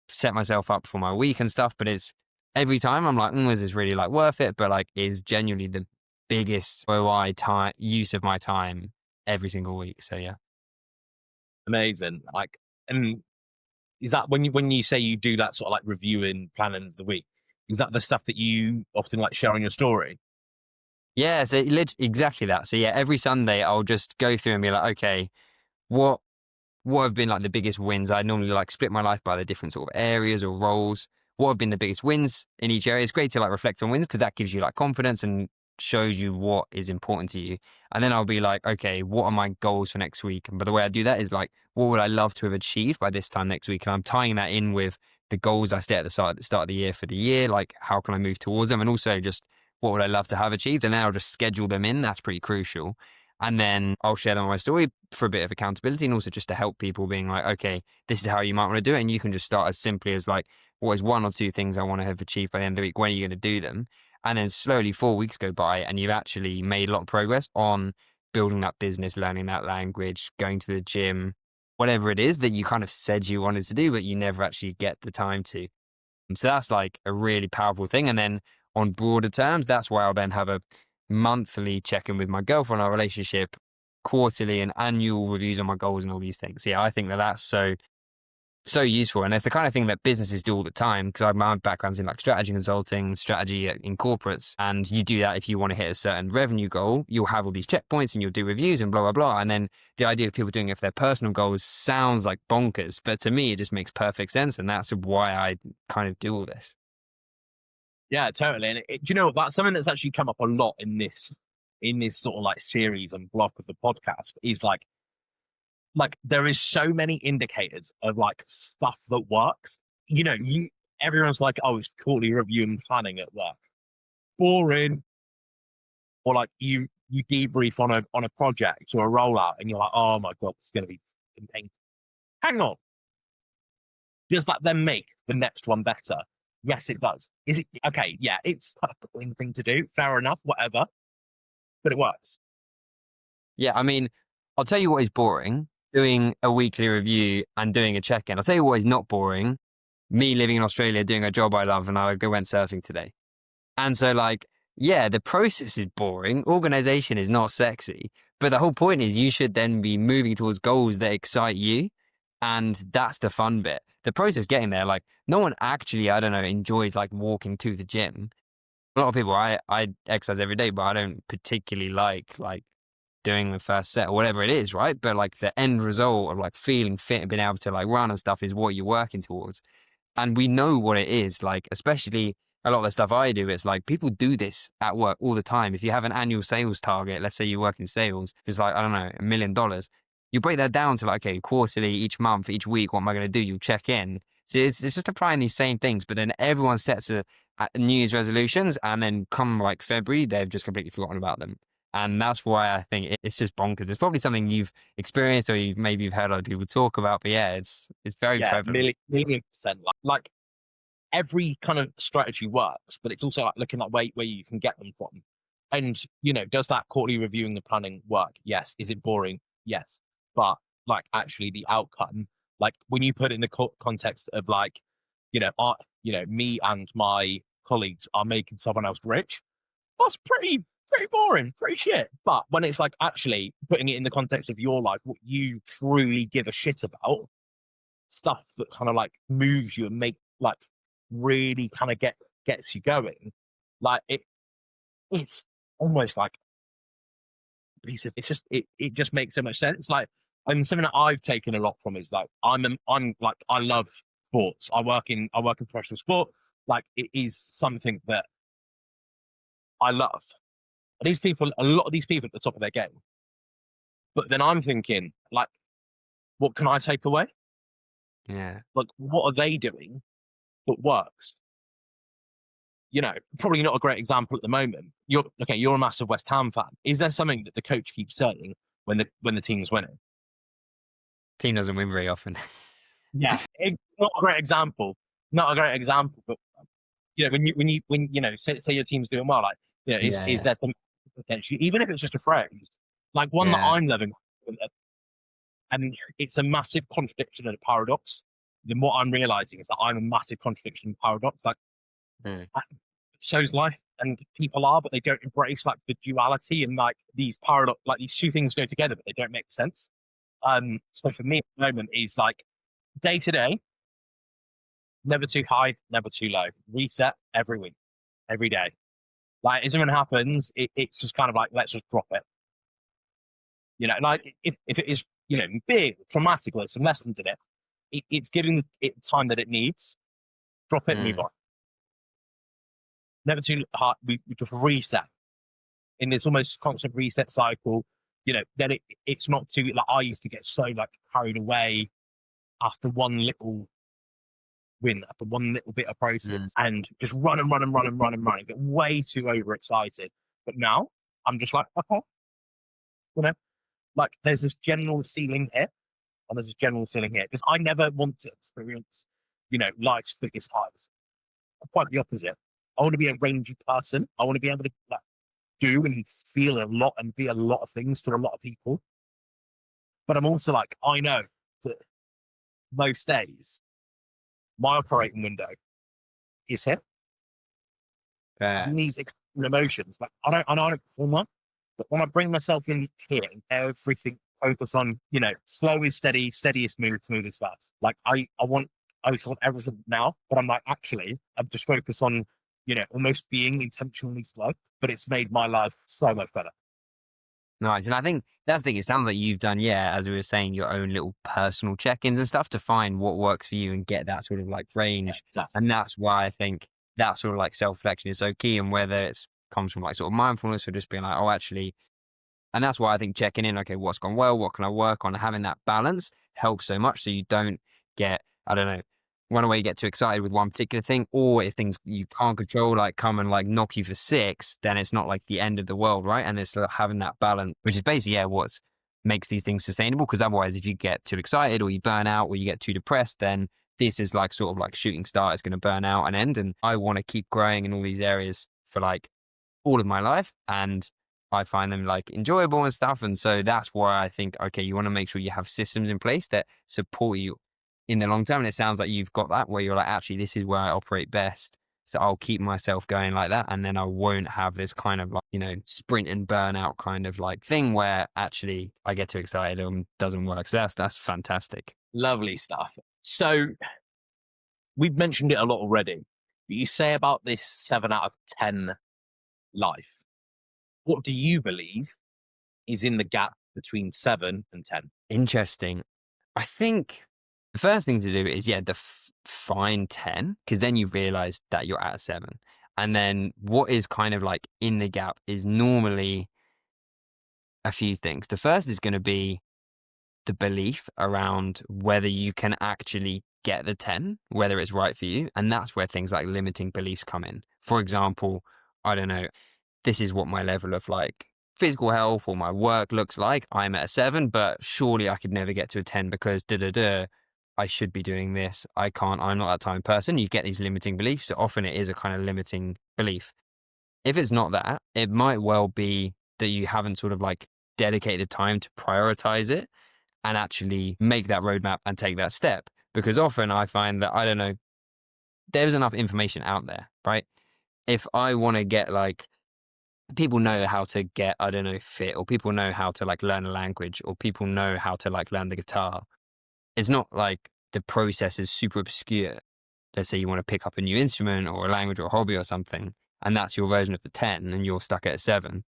set myself up for my week and stuff, but it's every time I'm like, is this really like worth it? But like is genuinely the biggest ROI time use of my time every single week. So yeah. Amazing. Like, and is that when you say you do that sort of like review and planning of the week? Is that the stuff that you often like share on your story? Yeah, so exactly that. So yeah, every Sunday I'll just go through and be like, okay, what what have been like the biggest wins? I normally like split my life by the different sort of areas or roles. What have been the biggest wins in each area? It's great to like reflect on wins because that gives you like confidence and shows you what is important to you. And then I'll be like, okay, what are my goals for next week? And by the way I do that is like, what would I love to have achieved by this time next week? And I'm tying that in with the goals I set at the start of the year for the year. Like, how can I move towards them? And also just what would I love to have achieved? And then I'll just schedule them in. That's pretty crucial. And then I'll share them on my story for a bit of accountability and also just to help people being like, okay, this is how you might want to do it. And you can just start as simply as like, what is one or two things I want to have achieved by the end of the week? When are you going to do them? And then slowly 4 weeks go by and you've actually made a lot of progress on building that business, learning that language, going to the gym, whatever it is that you kind of said you wanted to do, but you never actually get the time to. So that's like a really powerful thing. And then on broader terms, that's why I'll then have a monthly check-in with my girlfriend, our relationship, quarterly and annual reviews on my goals and all these things. Yeah, I think that that's so useful. And it's the kind of thing that businesses do all the time because my background's in like strategy consulting, strategy in corporates. And you do that if you want to hit a certain revenue goal, you'll have all these checkpoints and you'll do reviews and blah, blah, blah. And then the idea of people doing it for their personal goals sounds like bonkers. But to me, it just makes perfect sense. And that's why I kind of do all this. Yeah, totally. And do you know what? That's something that's actually come up a lot in this sort of like series and block of the podcast is like there is so many indicators of like stuff that works. You know, everyone's like, oh, it's quarterly review and planning at work. Boring. Or like you debrief on a project or a rollout and you're like, oh my God, it's gonna be painful. Hang on. Does that then make the next one better? Yes, it does. Is it okay? Yeah, it's a boring thing to do. Fair enough, whatever. But it works. Yeah, I mean, I'll tell you what is boring, doing a weekly review and doing a check-in. I'll tell you what is not boring, me living in Australia, doing a job I love, and went surfing today. And so like, yeah, the process is boring. Organization is not sexy. But the whole point is you should then be moving towards goals that excite you. And that's the fun bit. The process getting there, like no one actually, I don't know, enjoys like walking to the gym. A lot of people, I exercise every day, but I don't particularly like doing the first set or whatever it is, right? But like the end result of like feeling fit and being able to like run and stuff is what you're working towards. And we know what it is, like, especially a lot of the stuff I do, it's like people do this at work all the time. If you have an annual sales target, let's say you work in sales, if it's like, I don't know, $1 million, you break that down to like, okay, quarterly, each month, each week, what am I going to do? You check in. So it's just applying these same things, but then everyone sets a New Year's resolutions and then come like February, they've just completely forgotten about them. And that's why I think it's just bonkers. It's probably something you've experienced or maybe you've heard other people talk about, but yeah, it's very Yeah, prevalent. million percent. Like every kind of strategy works, but it's also like looking at where you can get them from. And, does that quarterly reviewing the planning work? Yes. Is it boring? Yes. But like actually the outcome, like when you put it in the context of like, me and my colleagues are making someone else rich, that's pretty boring, pretty shit. But when it's like actually putting it in the context of your life, what you truly give a shit about, stuff that kind of like moves you and make like really kind of gets you going, like it's almost like a piece of, it's just it just makes so much sense. Like, and something that I've taken a lot from is like I'm like I love sports. I work in professional sport. Like it is something that I love. A lot of these people at the top of their game. But then I'm thinking, like, what can I take away? Yeah. Like, what are they doing that works? Probably not a great example at the moment. You're a massive West Ham fan. Is there something that the coach keeps saying when the team's winning? Team doesn't win very often. Yeah, not a great example. Not a great example, but when say your team's doing well, like Yeah, is yeah, there some potential, even if it's just a phrase, like one that yeah. I'm loving, and it's a massive contradiction and a paradox. Then what I'm realizing is that I'm a massive contradiction and paradox. Like Mm. shows life and people are, but they don't embrace like the duality and like these paradox, like these two things go together, but they don't make sense. So for me at the moment is like day to day, never too high, never too low. Reset every week, every day. Like if something happens, it's just kind of like let's just drop it. Like if it is big, traumatic, or there's some lessons in it, it's giving it the time that it needs. Drop it and move Mm. on. Never too hard. We just reset in this almost constant reset cycle. Then it's not too like I used to get so like carried away after one little win, after one little bit of Mm. process, and just run and run and run and run and run, get way too overexcited. But now I'm just like, okay, you know, like there's this general ceiling here, and there's this general ceiling here. Because I never want to experience, life's biggest highs. Quite the opposite. I want to be a rangy person. I want to be able to like, do and feel a lot and be a lot of things to a lot of people. But I'm also like, I know that most days my operating window is here. Yeah. And these extreme emotions, like I don't perform well, but when I bring myself in here and everything focus on, slow is steady, steady is smooth, smooth is fast. Like I just want everything now, but I'm like, actually, I'm just focused on, almost being intentionally slow, but it's made my life so much better. Nice. And I think that's the thing. It sounds like you've done, yeah, as we were saying, your own little personal check-ins and stuff to find what works for you and get that sort of like Yeah, range. definitely. And that's why I think that sort of like self-reflection is so key. And whether it's comes from like sort of mindfulness or just being like, oh, actually, and that's why I think checking in, okay, what's gone well? What can I work on? Having that balance helps so much. So you don't get, I don't know, one way you get too excited with one particular thing, or if things you can't control, like come and like knock you for six, then it's not like the end of the world, right? And it's having that balance, which is basically, yeah, what makes these things sustainable. Because otherwise, if you get too excited or you burn out or you get too depressed, then this is like sort of like shooting star. It's going to burn out and end. And I want to keep growing in all these areas for like all of my life. And I find them like enjoyable and stuff. And so that's why I think, okay, you want to make sure you have systems in place that support you in the long term. And it sounds like you've got that where you're like, actually, this is where I operate best. So I'll keep myself going like that. And then I won't have this kind of like, sprint and burnout kind of like thing where actually I get too excited and doesn't work. So that's fantastic. Lovely stuff. So we've mentioned it a lot already, but you say about this 7 out of 10 life. What do you believe is in the gap between 7 and 10? Interesting. I think the first thing to do is, yeah, define 10, because then you realize that you're at 7. And then what is kind of like in the gap is normally a few things. The first is going to be the belief around whether you can actually get the 10, whether it's right for you. And that's where things like limiting beliefs come in. For example, I don't know, this is what my level of like physical health or my work looks like. I'm at a 7, but surely I could never get to a 10 because da da da. I should be doing this. I can't. I'm not that type of person. You get these limiting beliefs. So often it is a kind of limiting belief. If it's not that, it might well be that you haven't sort of like dedicated time to prioritize it and actually make that roadmap and take that step. Because often I find that, I don't know, there's enough information out there, right? If I want to get like, people know how to get, I don't know, fit, or people know how to like learn a language, or people know how to like learn the guitar. It's not like the process is super obscure. Let's say you want to pick up a new instrument or a language or a hobby or something, and that's your version of the 10 and you're stuck at a 7.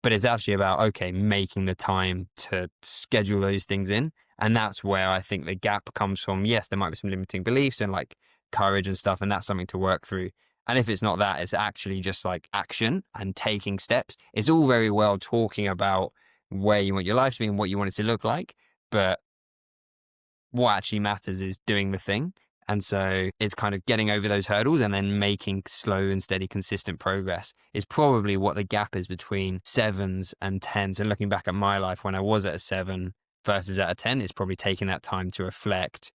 But it's actually about, okay, making the time to schedule those things in. And that's where I think the gap comes from. Yes, there might be some limiting beliefs and like courage and stuff, and that's something to work through. And if it's not that, it's actually just like action and taking steps. It's all very well talking about where you want your life to be and what you want it to look like. But what actually matters is doing the thing. And so it's kind of getting over those hurdles and then making slow and steady, consistent progress is probably what the gap is between 7s and 10s. And looking back at my life when I was at a 7 versus at a 10, it's probably taking that time to reflect,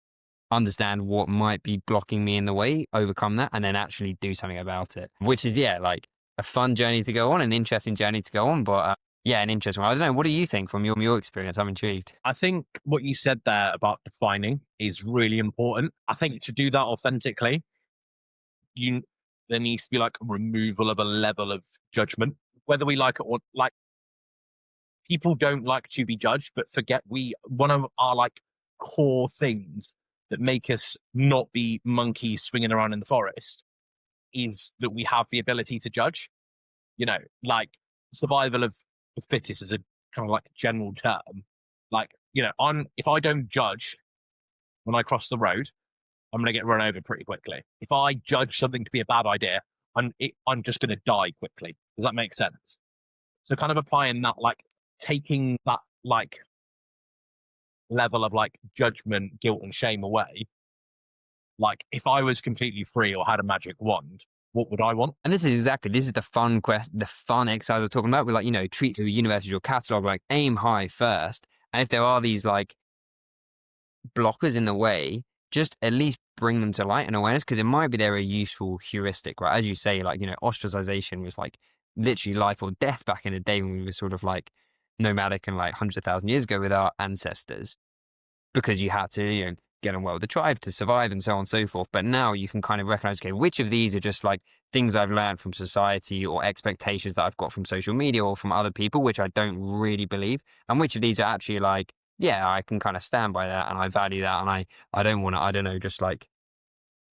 understand what might be blocking me in the way, overcome that, and then actually do something about it, which is, yeah, like a fun journey to go on, an interesting journey to go on. But yeah, an interesting one. I don't know. What do you think from your experience? I'm intrigued. I think what you said there about defining is really important. I think to do that authentically, you there needs to be like a removal of a level of judgment, whether we like it or like. People don't like to be judged, but forget we one of our like core things that make us not be monkeys swinging around in the forest is that we have the ability to judge. Like survival of the fittest is a kind of like general term. Like, if I don't judge when I cross the road, I'm going to get run over pretty quickly. If I judge something to be a bad idea, I'm just going to die quickly. Does that make sense? So kind of applying that, like taking that like level of like judgment, guilt and shame away. Like if I was completely free or had a magic wand, what would I want? And this is the fun the fun exercise we're talking about. We're like, treat the universe as your catalog, like aim high first. And if there are these like blockers in the way, just at least bring them to light and awareness, because it might be they're a useful heuristic, right? As you say, like, ostracization was like literally life or death back in the day when we were sort of like nomadic and like hundreds of thousands of years ago with our ancestors, because you had to, get on well with the tribe to survive and so on and so forth. But now you can kind of recognize, okay, which of these are just like things I've learned from society or expectations that I've got from social media or from other people, which I don't really believe, and which of these are actually like, yeah, I can kind of stand by that and I value that, and I don't want to, I don't know, just like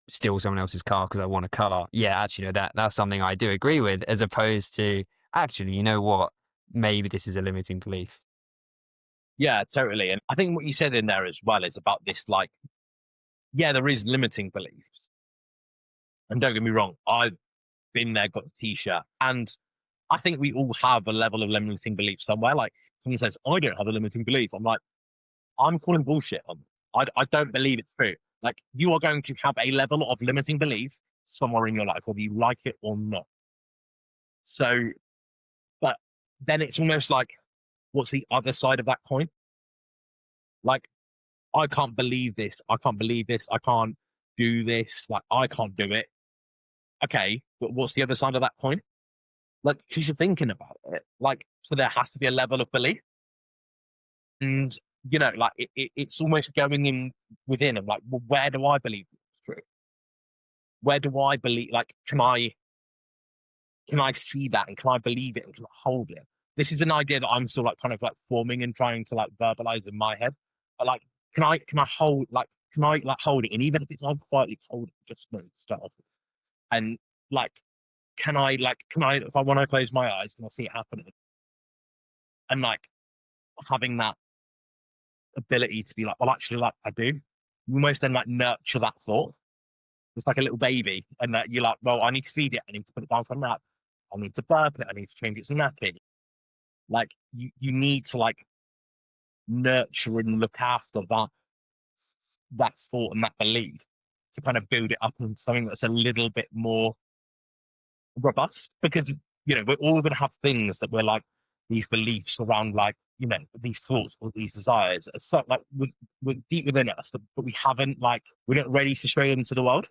steal someone else's car because I want a car. Yeah, actually, that's something I do agree with, as opposed to, actually, you know what, maybe this is a limiting belief. Yeah, totally. And I think what you said in there as well is about this, like, yeah, there is limiting beliefs. And don't get me wrong, I've been there, got the t-shirt. And I think we all have a level of limiting belief somewhere. Like someone says, I don't have a limiting belief. I'm like, I'm calling bullshit on them. I don't believe it's true. Like you are going to have a level of limiting belief somewhere in your life, whether you like it or not. So, but then it's almost like, what's the other side of that coin? Like, I can't believe this. I can't believe this. I can't do this. Like, I can't do it. Okay, but what's the other side of that coin? Like, because you're thinking about it. Like, so there has to be a level of belief. And, like, it's almost going in within and like, well, where do I believe it's true? Where do I believe, like, can I see that and can I believe it and can I hold it? This is an idea that I'm still like kind of like forming and trying to like verbalize in my head. But like, can I hold like can I like hold it? And even if it's I'm quietly hold it, just move stuff. And like, can I if I want to close my eyes, can I see it happening? And like having that ability to be like, well, actually, like I do. You almost then like nurture that thought. It's like a little baby, and that you're like, well, I need to feed it. I need to put it down for a nap. I need to burp it. I need to change its nappy. Like you need to like nurture and look after that thought and that belief to kind of build it up into something that's a little bit more robust. Because we're all going to have things that we're like these beliefs around, like these thoughts or these desires are so like we're deep within us, but we haven't like we're not ready to show them to the world.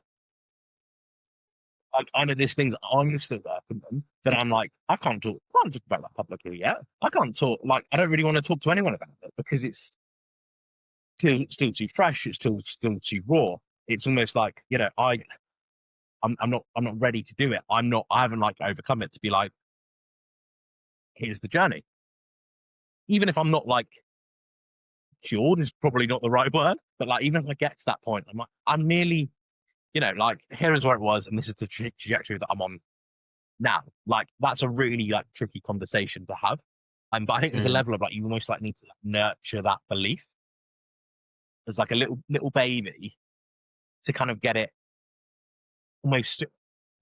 Like I know there's things I'm still working on that I'm like, I can't talk about that publicly yet. I can't talk like I don't really want to talk to anyone about it because it's still too fresh, it's still too raw. It's almost like, I'm not ready to do it. I haven't like overcome it to be like, here's the journey. Even if I'm not like cured is probably not the right word, but like even if I get to that point, I'm like, I'm nearly, like here is where it was, and this is the trajectory that I'm on now. Like that's a really like tricky conversation to have. But I think there's a Mm. level of like you almost like need to like, nurture that belief as like a little baby to kind of get it almost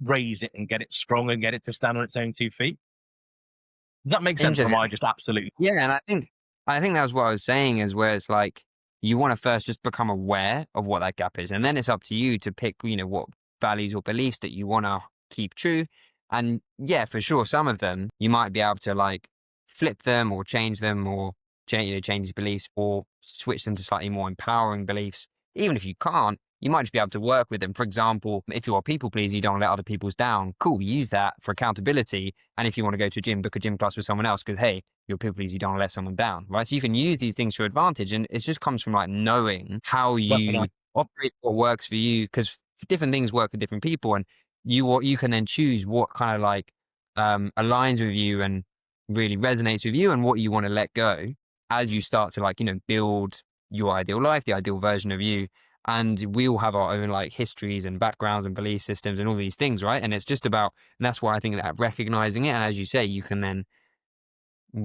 raise it and get it strong and get it to stand on its own 2 feet. Does that make sense? Or am Interesting. I just absolutely Yeah, and I think that's what I was saying is where it's like you want to first just become aware of what that gap is, and then it's up to you to pick, what values or beliefs that you want to keep true. And yeah, for sure, some of them you might be able to like flip them or change them or change these beliefs or switch them to slightly more empowering beliefs. Even if you can't, you might just be able to work with them. For example, if you're a people pleaser, you don't want to let other people's down. Cool, use that for accountability. And if you want to go to a gym, book a gym class with someone else because hey, you're people pleaser, you don't want to let someone down, right? So you can use these things to your advantage, and it just comes from like knowing how you weaponize? operate, what works for you, because different things work for different people, and you can then choose what kind of like aligns with you and really resonates with you, and what you want to let go as you start to like build your ideal life, the ideal version of you. And we all have our own like histories and backgrounds and belief systems and all these things, right? And it's just about, and that's why I think that recognizing it, and as you say, you can then,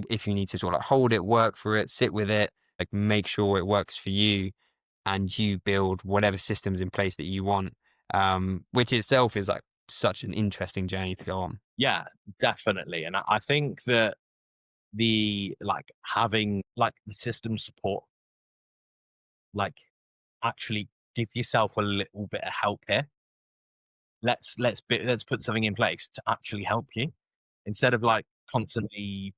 if you need to sort of like hold it, work for it, sit with it, like make sure it works for you, and you build whatever systems in place that you want, which itself is like such an interesting journey to go on. Yeah, definitely. And I think that the like having like the system support, like actually give yourself a little bit of help here. Let's put something in place to actually help you instead of like constantly,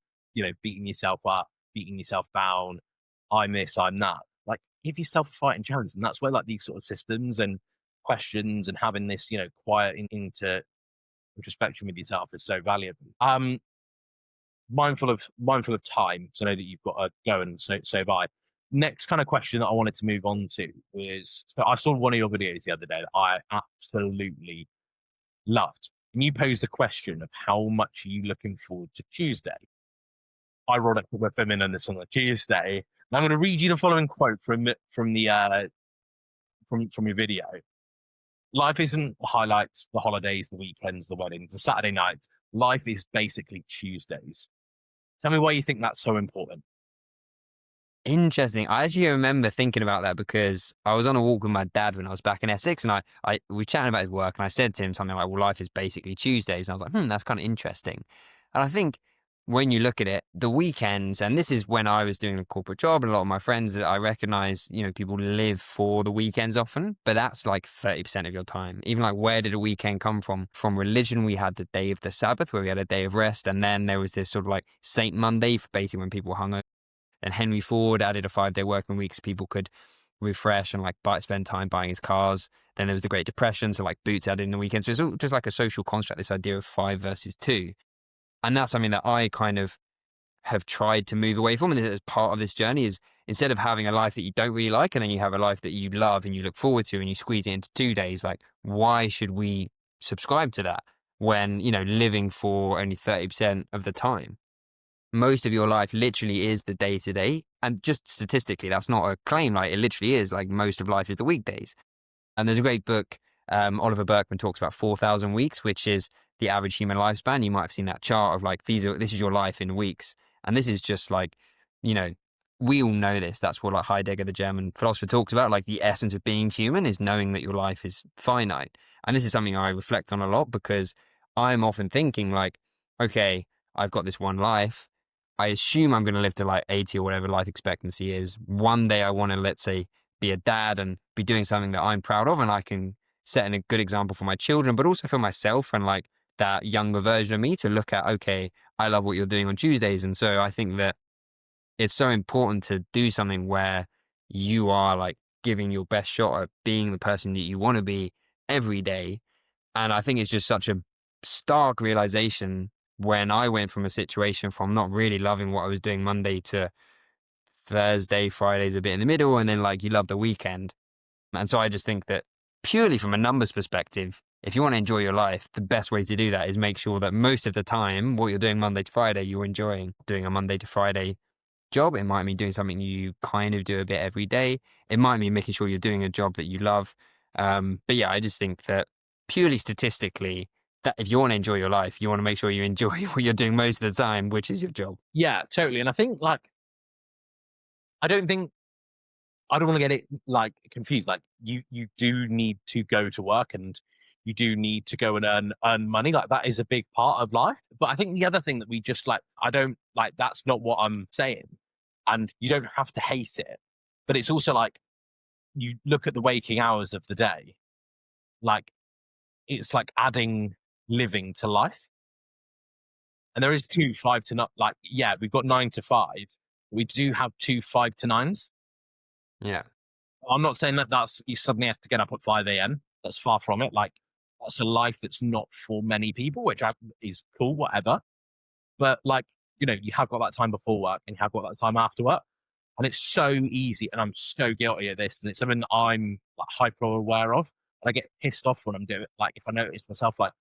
beating yourself up, beating yourself down. I'm this, I'm that. Like give yourself a fighting challenge. And that's where like these sort of systems and questions and having this, quiet into introspection with yourself is so valuable. Mindful of time, so I know that you've got to go and so by. Next kind of question that I wanted to move on to was, so I saw one of your videos the other day that I absolutely loved. And you posed the question of how much are you looking forward to Tuesday? Ironic that we're filming on this on a Tuesday. And I'm going to read you the following quote from your video. Life isn't the highlights, the holidays, the weekends, the weddings, the Saturday nights. Life is basically Tuesdays. Tell me why you think that's so important. Interesting. I actually remember thinking about that because I was on a walk with my dad when I was back in Essex, and we were chatting about his work, and I said to him something like, "Well, life is basically Tuesdays," and I was like, that's kind of interesting. And I think when you look at it, the weekends, and this is when I was doing a corporate job, and a lot of my friends that I recognize, people live for the weekends often, but that's like 30% of your time. Even like, where did a weekend come from? From religion, we had the day of the Sabbath, where we had a day of rest, and then there was this sort of like Saint Monday, for basically when people hung. And Henry Ford added a 5-day working week so people could refresh and like spend time buying his cars. Then there was the Great Depression, so like Boots added in the weekend. So it's all just like a social construct, this idea of 5 versus 2. And that's something that I kind of have tried to move away from. And as part of this journey is, instead of having a life that you don't really like, and then you have a life that you love and you look forward to, and you squeeze it into 2 days, like why should we subscribe to that when, living for only 30% of the time? Most of your life literally is the day to day. And just statistically, that's not a claim. Like it literally is, like most of life is the weekdays. And there's a great book, Oliver Berkman talks about 4,000 weeks, which is the average human lifespan. You might have seen that chart of like, this is your life in weeks. And this is just like, you know, we all know this. That's what like Heidegger, the German philosopher, talks about. Like the essence of being human is knowing that your life is finite. And this is something I reflect on a lot because I'm often thinking like, okay, I've got this one life. I assume I'm going to live to like 80 or whatever life expectancy is. One day I want to, let's say, be a dad and be doing something that I'm proud of and I can set a good example for my children, but also for myself and like that younger version of me to look at, okay, I love what you're doing on Tuesdays. And so I think that it's so important to do something where you are like giving your best shot at being the person that you want to be every day. And I think it's just such a stark realization when I went from a situation from not really loving what I was doing Monday to Thursday, Friday's a bit in the middle, and then like you love the weekend. And so I just think that purely from a numbers perspective, if you want to enjoy your life, the best way to do that is make sure that most of the time, what you're doing Monday to Friday, you're enjoying. Doing a Monday to Friday job, it might mean doing something you kind of do a bit every day. It might mean making sure you're doing a job that you love. But yeah, I just think that purely statistically, that if you want to enjoy your life, you want to make sure you enjoy what you're doing most of the time, which is your job. Yeah, totally. And I think like I don't think I don't want to get it like confused. Like you do need to go to work and you do need to go and earn money. Like that is a big part of life. But I think the other thing that we just like I don't like that's not what I'm saying. And you don't have to hate it. But it's also like you look at the waking hours of the day, like it's like adding living to life. And there is two 5 to not like, yeah, we've got 9 to 5. We do have two 5 to 9s. Yeah. I'm not saying that that's you suddenly have to get up at 5 a.m. That's far from it. Like that's a life that's not for many people, which is cool, whatever. But like, you have got that time before work and you have got that time after work. And it's so easy. And I'm so guilty of this. And it's something that I'm like hyper aware of. And I get pissed off when I'm doing it. Like if I notice myself like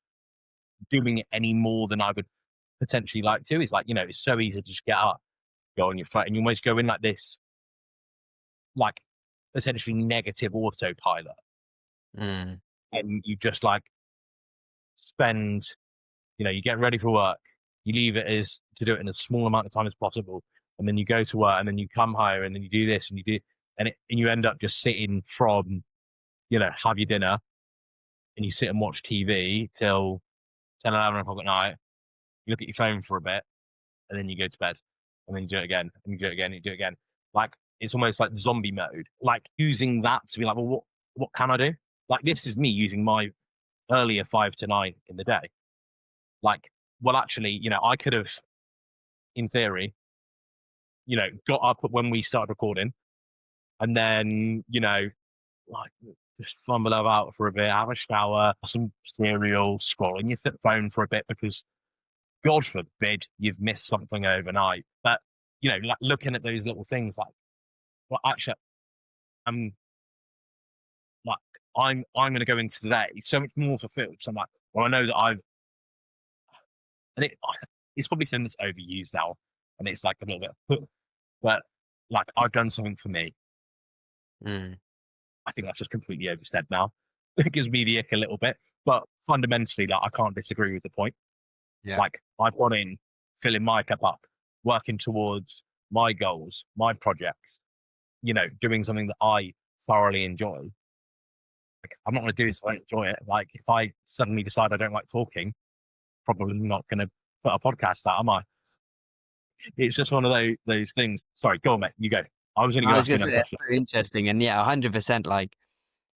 doing it any more than I would potentially like to, it's like, it's so easy to just get up, go on your phone, and you almost go in like this, like potentially negative autopilot. Mm. And you just like spend, you get ready for work, you leave it as to do it in a small amount of time as possible. And then you go to work and then you come home and then you do this and you do, and you end up just sitting from, have your dinner and you sit and watch TV till 10, 11 o'clock at night. You look at your phone for a bit and then you go to bed and then you do it again and you do it again and you do it again. Like it's almost like zombie mode, like using that to be like, well, what can I do? Like this is me using my earlier 5 to 9 in the day. Like, well, actually, I could have, in theory, got up when we started recording and then, like just fumble about for a bit, have a shower, some cereal, scrolling your phone for a bit because God forbid you've missed something overnight. But, like looking at those little things like, well, actually, I'm like, I'm going to go into today so much more fulfilled. So I'm like, well, I know that and it's probably something that's overused now and it's like a little bit, but like I've done something for me. Mm. I think that's just completely oversaid now. It gives me the ick a little bit, but fundamentally, like I can't disagree with the point. Yeah. Like I've gone in, filling my cup up, working towards my goals, my projects, doing something that I thoroughly enjoy. Like I'm not going to do this if I don't enjoy it. Like if I suddenly decide I don't like talking, probably not going to put a podcast out, am I? It's just one of those things. Sorry, go on, mate. You go. I was only I going to was ask you going to another say that's question. very interesting. And yeah, 100% like,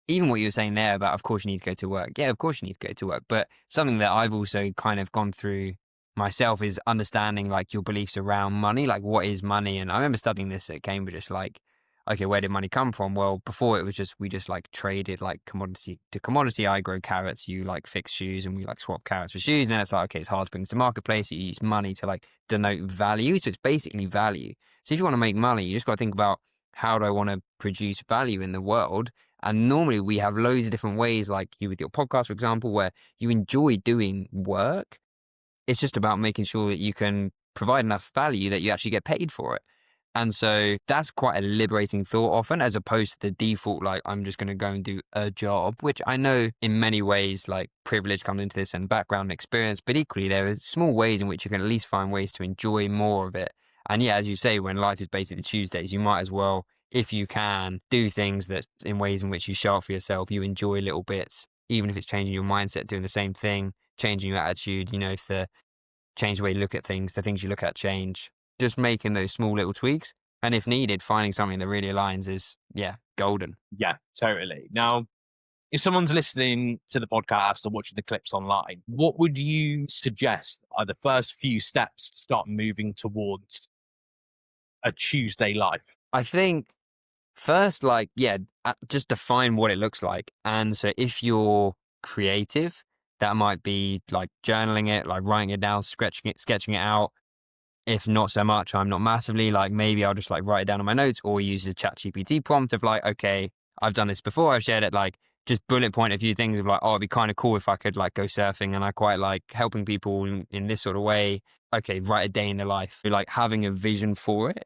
even what you were saying there about, of course, you need to go to work. Yeah, of course, you need to go to work. But something that I've also kind of gone through myself is understanding like your beliefs around money, like what is money. And I remember studying this at Cambridge. It's like, okay, where did money come from? Well, before it was just, we just like traded like commodity to commodity. I grow carrots, you like fix shoes, and we like swap carrots for shoes. And then it's like, okay, it's hard to bring this to marketplace. You use money to like denote value. So it's basically value. So if you want to make money, you just got to think about, how do I want to produce value in the world? And normally we have loads of different ways, like you with your podcast, for example, where you enjoy doing work. It's just about making sure that you can provide enough value that you actually get paid for it. And so that's quite a liberating thought often, as opposed to the default, like, I'm just going to go and do a job, which I know in many ways, like privilege comes into this and background and experience, but equally there are small ways in which you can at least find ways to enjoy more of it. And yeah, as you say, when life is basically Tuesdays, you might as well, if you can, do things that in ways in which you show up for yourself, you enjoy little bits, even if it's changing your mindset, doing the same thing, changing your attitude, if the change the way you look at things, the things you look at change. Just making those small little tweaks. And if needed, finding something that really aligns is, yeah, golden. Yeah, totally. Now, if someone's listening to the podcast or watching the clips online, what would you suggest are the first few steps to start moving towards a Tuesday life? I think first, like, yeah, just define what it looks like. And so if you're creative, that might be like journaling it, like writing it down, sketching it out. If not so much, I'm not massively like, maybe I'll just like write it down on my notes or use the chat GPT prompt of like, okay, I've done this before. I've shared it, like just bullet point a few things of like, oh, it'd be kind of cool if I could like go surfing and I quite like helping people in this sort of way. Okay, write a day in the life. Like having a vision for it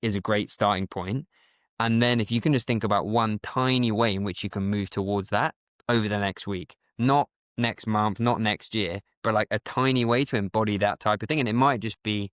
is a great starting point. And then if you can just think about one tiny way in which you can move towards that over the next week, not next month, not next year, but like a tiny way to embody that type of thing. And it might just be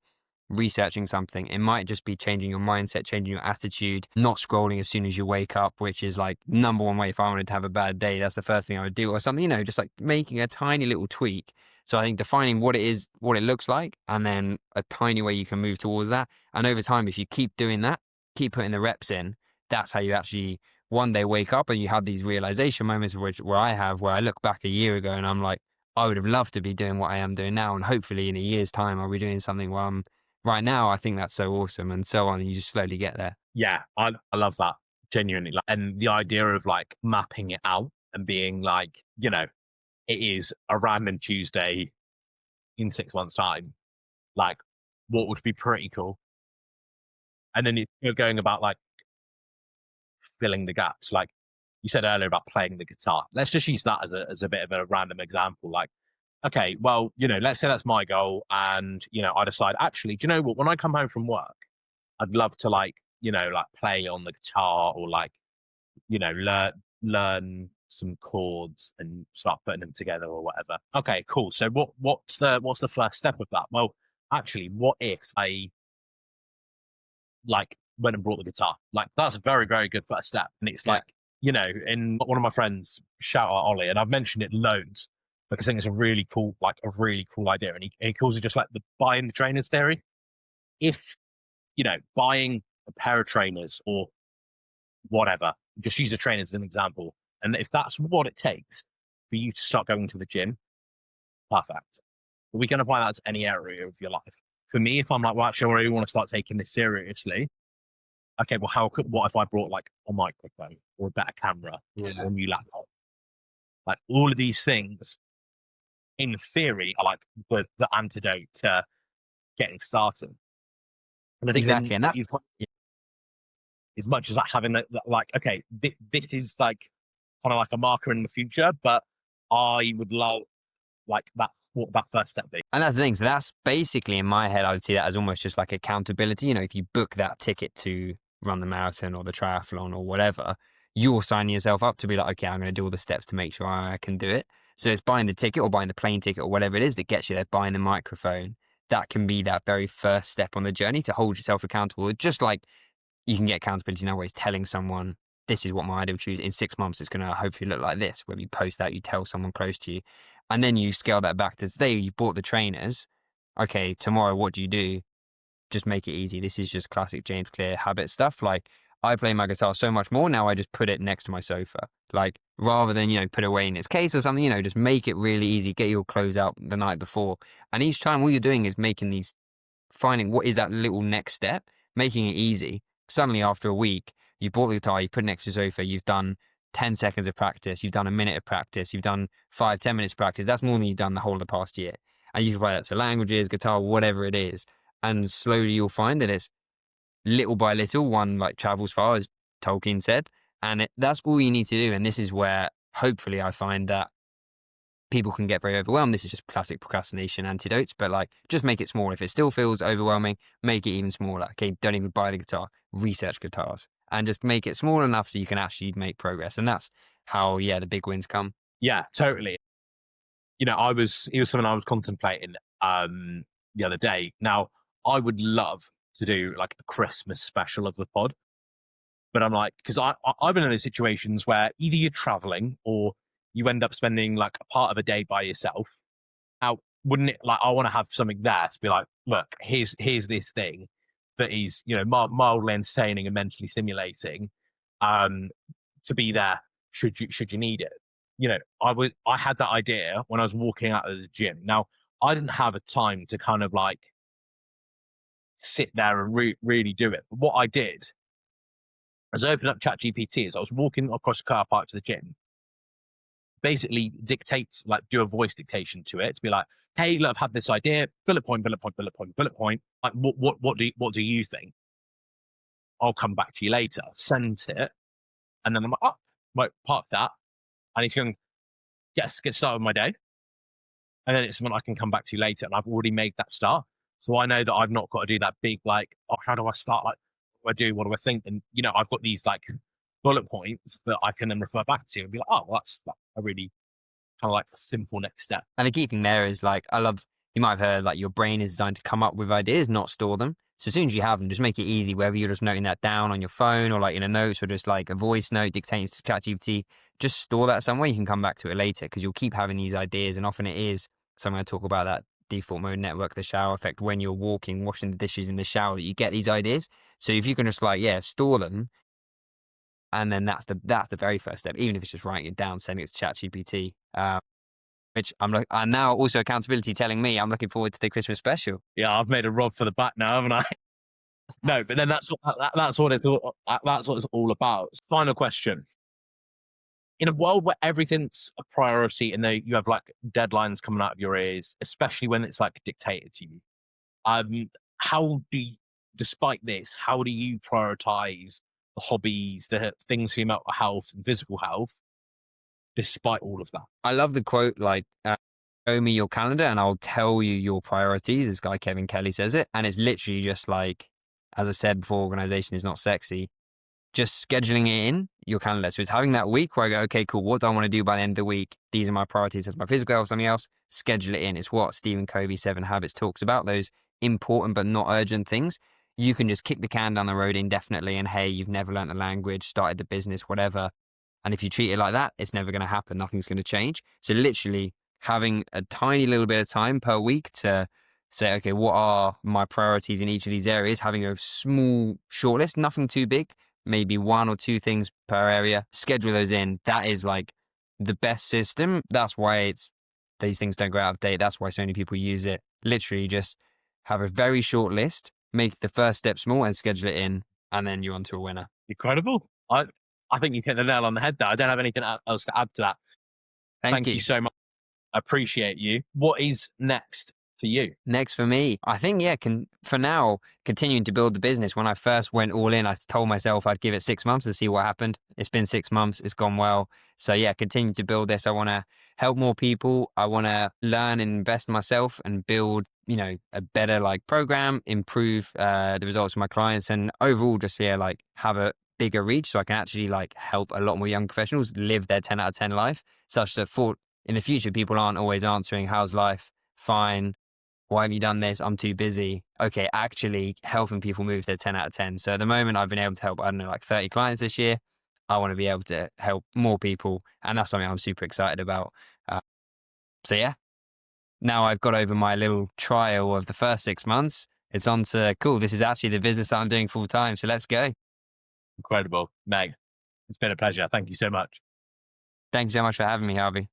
researching something. It might just be changing your mindset, changing your attitude, not scrolling as soon as you wake up, which is like number one way if I wanted to have a bad day, that's the first thing I would do or something, just like making a tiny little tweak. So I think defining what it is, what it looks like, and then a tiny way you can move towards that. And over time, if you keep doing that, keep putting the reps in, that's how you actually one day wake up and you have these realization moments where I look back a year ago and I'm like, I would have loved to be doing what I am doing now. And hopefully in a year's time, I'll be doing something where I'm right now. I think that's so awesome and so on. And you just slowly get there. Yeah, I love that genuinely. Like, and the idea of like mapping it out and being like, it is a random Tuesday in 6 months' time. Like, what would be pretty cool? And then you're going about like filling the gaps. Like you said earlier about playing the guitar. Let's just use that as a bit of a random example. Like, okay, well, let's say that's my goal, and I decide actually, do you know what? When I come home from work, I'd love to like like play on the guitar or like learn some chords and start putting them together or whatever. Okay, cool. So what's the first step of that? Well, actually, what if I like went and brought the guitar? Like that's a very, very good first step. And it's Yeah. like, and one of my friends, shout out Ollie, and I've mentioned it loads because I think it's a really cool idea. And he calls it just like the buying the trainers theory. If, buying a pair of trainers or whatever, just use a trainer as an example. And if that's what it takes for you to start going to the gym, perfect. But we can apply that to any area of your life. For me, if I'm like, well, actually, I really want to start taking this seriously. Okay, well, what if I brought like a microphone or a better camera Yeah. or a new laptop? Like all of these things, in theory, are like the antidote to getting started. And I think Exactly. then And that's, as much as like having like, okay, this is like kind of like a marker in the future, but I would love like that. What that first step be? And that's the thing. So that's basically in my head, I would see that as almost just like accountability. If you book that ticket to run the marathon or the triathlon or whatever, you're signing yourself up to be like, okay, I'm going to do all the steps to make sure I can do it. So it's buying the ticket or buying the plane ticket or whatever it is that gets you there, buying the microphone. That can be that very first step on the journey to hold yourself accountable. Just like you can get accountability in other ways, telling someone, this is what my ideal choose in 6 months, it's going to hopefully look like this. Whether you post that, you tell someone close to you, and then you scale that back to today, you bought the trainers. Okay, tomorrow, what do you do? Just make it easy. This is just classic James Clear habit stuff. Like I play my guitar so much more now, I just put it next to my sofa. Like rather than, put it away in its case or something, just make it really easy. Get your clothes out the night before. And each time all you're doing is finding what is that little next step, making it easy. Suddenly, after a week, you bought the guitar, you put it next to your sofa, you've done 10 seconds of practice, you've done a minute of practice, you've done 5, 10 minutes of practice. That's more than you've done the whole of the past year. And you can apply that to languages, guitar, whatever it is. And slowly you'll find that it's little by little, one like travels far, as Tolkien said. And that's all you need to do. And this is where hopefully I find that people can get very overwhelmed. This is just classic procrastination antidotes, but like just make it smaller. If it still feels overwhelming, make it even smaller. Okay, don't even buy the guitar, research guitars and just make it small enough so you can actually make progress. And that's how, the big wins come. Yeah, totally. It was something I was contemplating the other day. Now, I would love to do like a Christmas special of the pod, but I'm like, because I've been in those situations where either you're traveling or you end up spending like a part of a day by yourself. Now, wouldn't it like I want to have something there to be like, look, here's this thing that is mildly entertaining and mentally stimulating, um, to be there should you need it. I had that idea when I was walking out of the gym. Now, I didn't have a time to kind of like sit there and really do it. But what I did was open up ChatGPT as I was walking across the car park to the gym. Basically, dictate, like, do a voice dictation to it to be like, "Hey, look, I've had this idea. Bullet point, bullet point, bullet point, bullet point. Like, what do you think? I'll come back to you later." Sent it, and then I'm like, "Oh, right, park that." And he's going, "Yes, get started with my day." And then it's something I can come back to later. And I've already made that start. So I know that I've not got to do that big, like, oh, how do I start? Like, what do I do? What do I think? And, I've got these like bullet points that I can then refer back to and be like, oh, well, that's like a really kind of like a simple next step. And the key thing there is like, you might have heard like your brain is designed to come up with ideas, not store them. So as soon as you have them, just make it easy, whether you're just noting that down on your phone or like in a notes or just like a voice note dictating to ChatGPT, just store that somewhere. You can come back to it later because you'll keep having these ideas. And often it is, so I'm going to talk about that default mode network, the shower effect, when you're walking, washing the dishes in the shower, that you get these ideas. So if you can just like, store them, and then that's the very first step, even if it's just writing it down, sending it to ChatGPT. Which and now also accountability telling me I'm looking forward to the Christmas special. Yeah, I've made a rod for the back now, haven't I? No, but then that's what it's all about. Final question. In a world where everything's a priority and you have like deadlines coming out of your ears, especially when it's like dictated to you, how do you, despite this, how do you prioritize the hobbies, the things for your mental health and physical health, despite all of that? I love the quote, like, show me your calendar and I'll tell you your priorities. This guy, Kevin Kelly, says it. And it's literally just like, as I said before, organization is not sexy. Just scheduling it in your calendar. So it's having that week where I go, okay, cool. What do I want to do by the end of the week? These are my priorities. As my physical health, something else. Schedule it in. It's what Stephen Covey's 7 Habits talks about. Those important but not urgent things. You can just kick the can down the road indefinitely. And hey, you've never learned the language, started the business, whatever. And if you treat it like that, it's never going to happen. Nothing's going to change. So literally having a tiny little bit of time per week to say, okay, what are my priorities in each of these areas? Having a small shortlist, nothing too big, maybe 1 or 2 things per area, schedule those in. That is like the best system. That's why these things don't go out of date. That's why so many people use it. Literally just have a very short list, make the first step small and schedule it in, and then you're on to a winner. Incredible. I think you've hit the nail on the head there. I don't have anything else to add to that. Thank you so much. I appreciate you. What is next for you? Next for me, I think, for now, continuing to build the business. When I first went all in, I told myself I'd give it 6 months to see what happened. It's been 6 months. It's gone well. So continue to build this. I want to help more people. I want to learn and invest myself and build, a better like program, improve the results of my clients, and overall just like have a bigger reach so I can actually like help a lot more young professionals live their 10 out of 10 life, such that in the future, people aren't always answering, how's life? Fine. Why have you done this? I'm too busy. Okay, actually helping people move their 10 out of 10. So at the moment, I've been able to help, like 30 clients this year. I want to be able to help more people. And that's something I'm super excited about. Now I've got over my little trial of the first 6 months. It's on to, cool, this is actually the business that I'm doing full time. So let's go. Incredible. Meg, it's been a pleasure. Thank you so much. Thank you so much for having me, Harvey.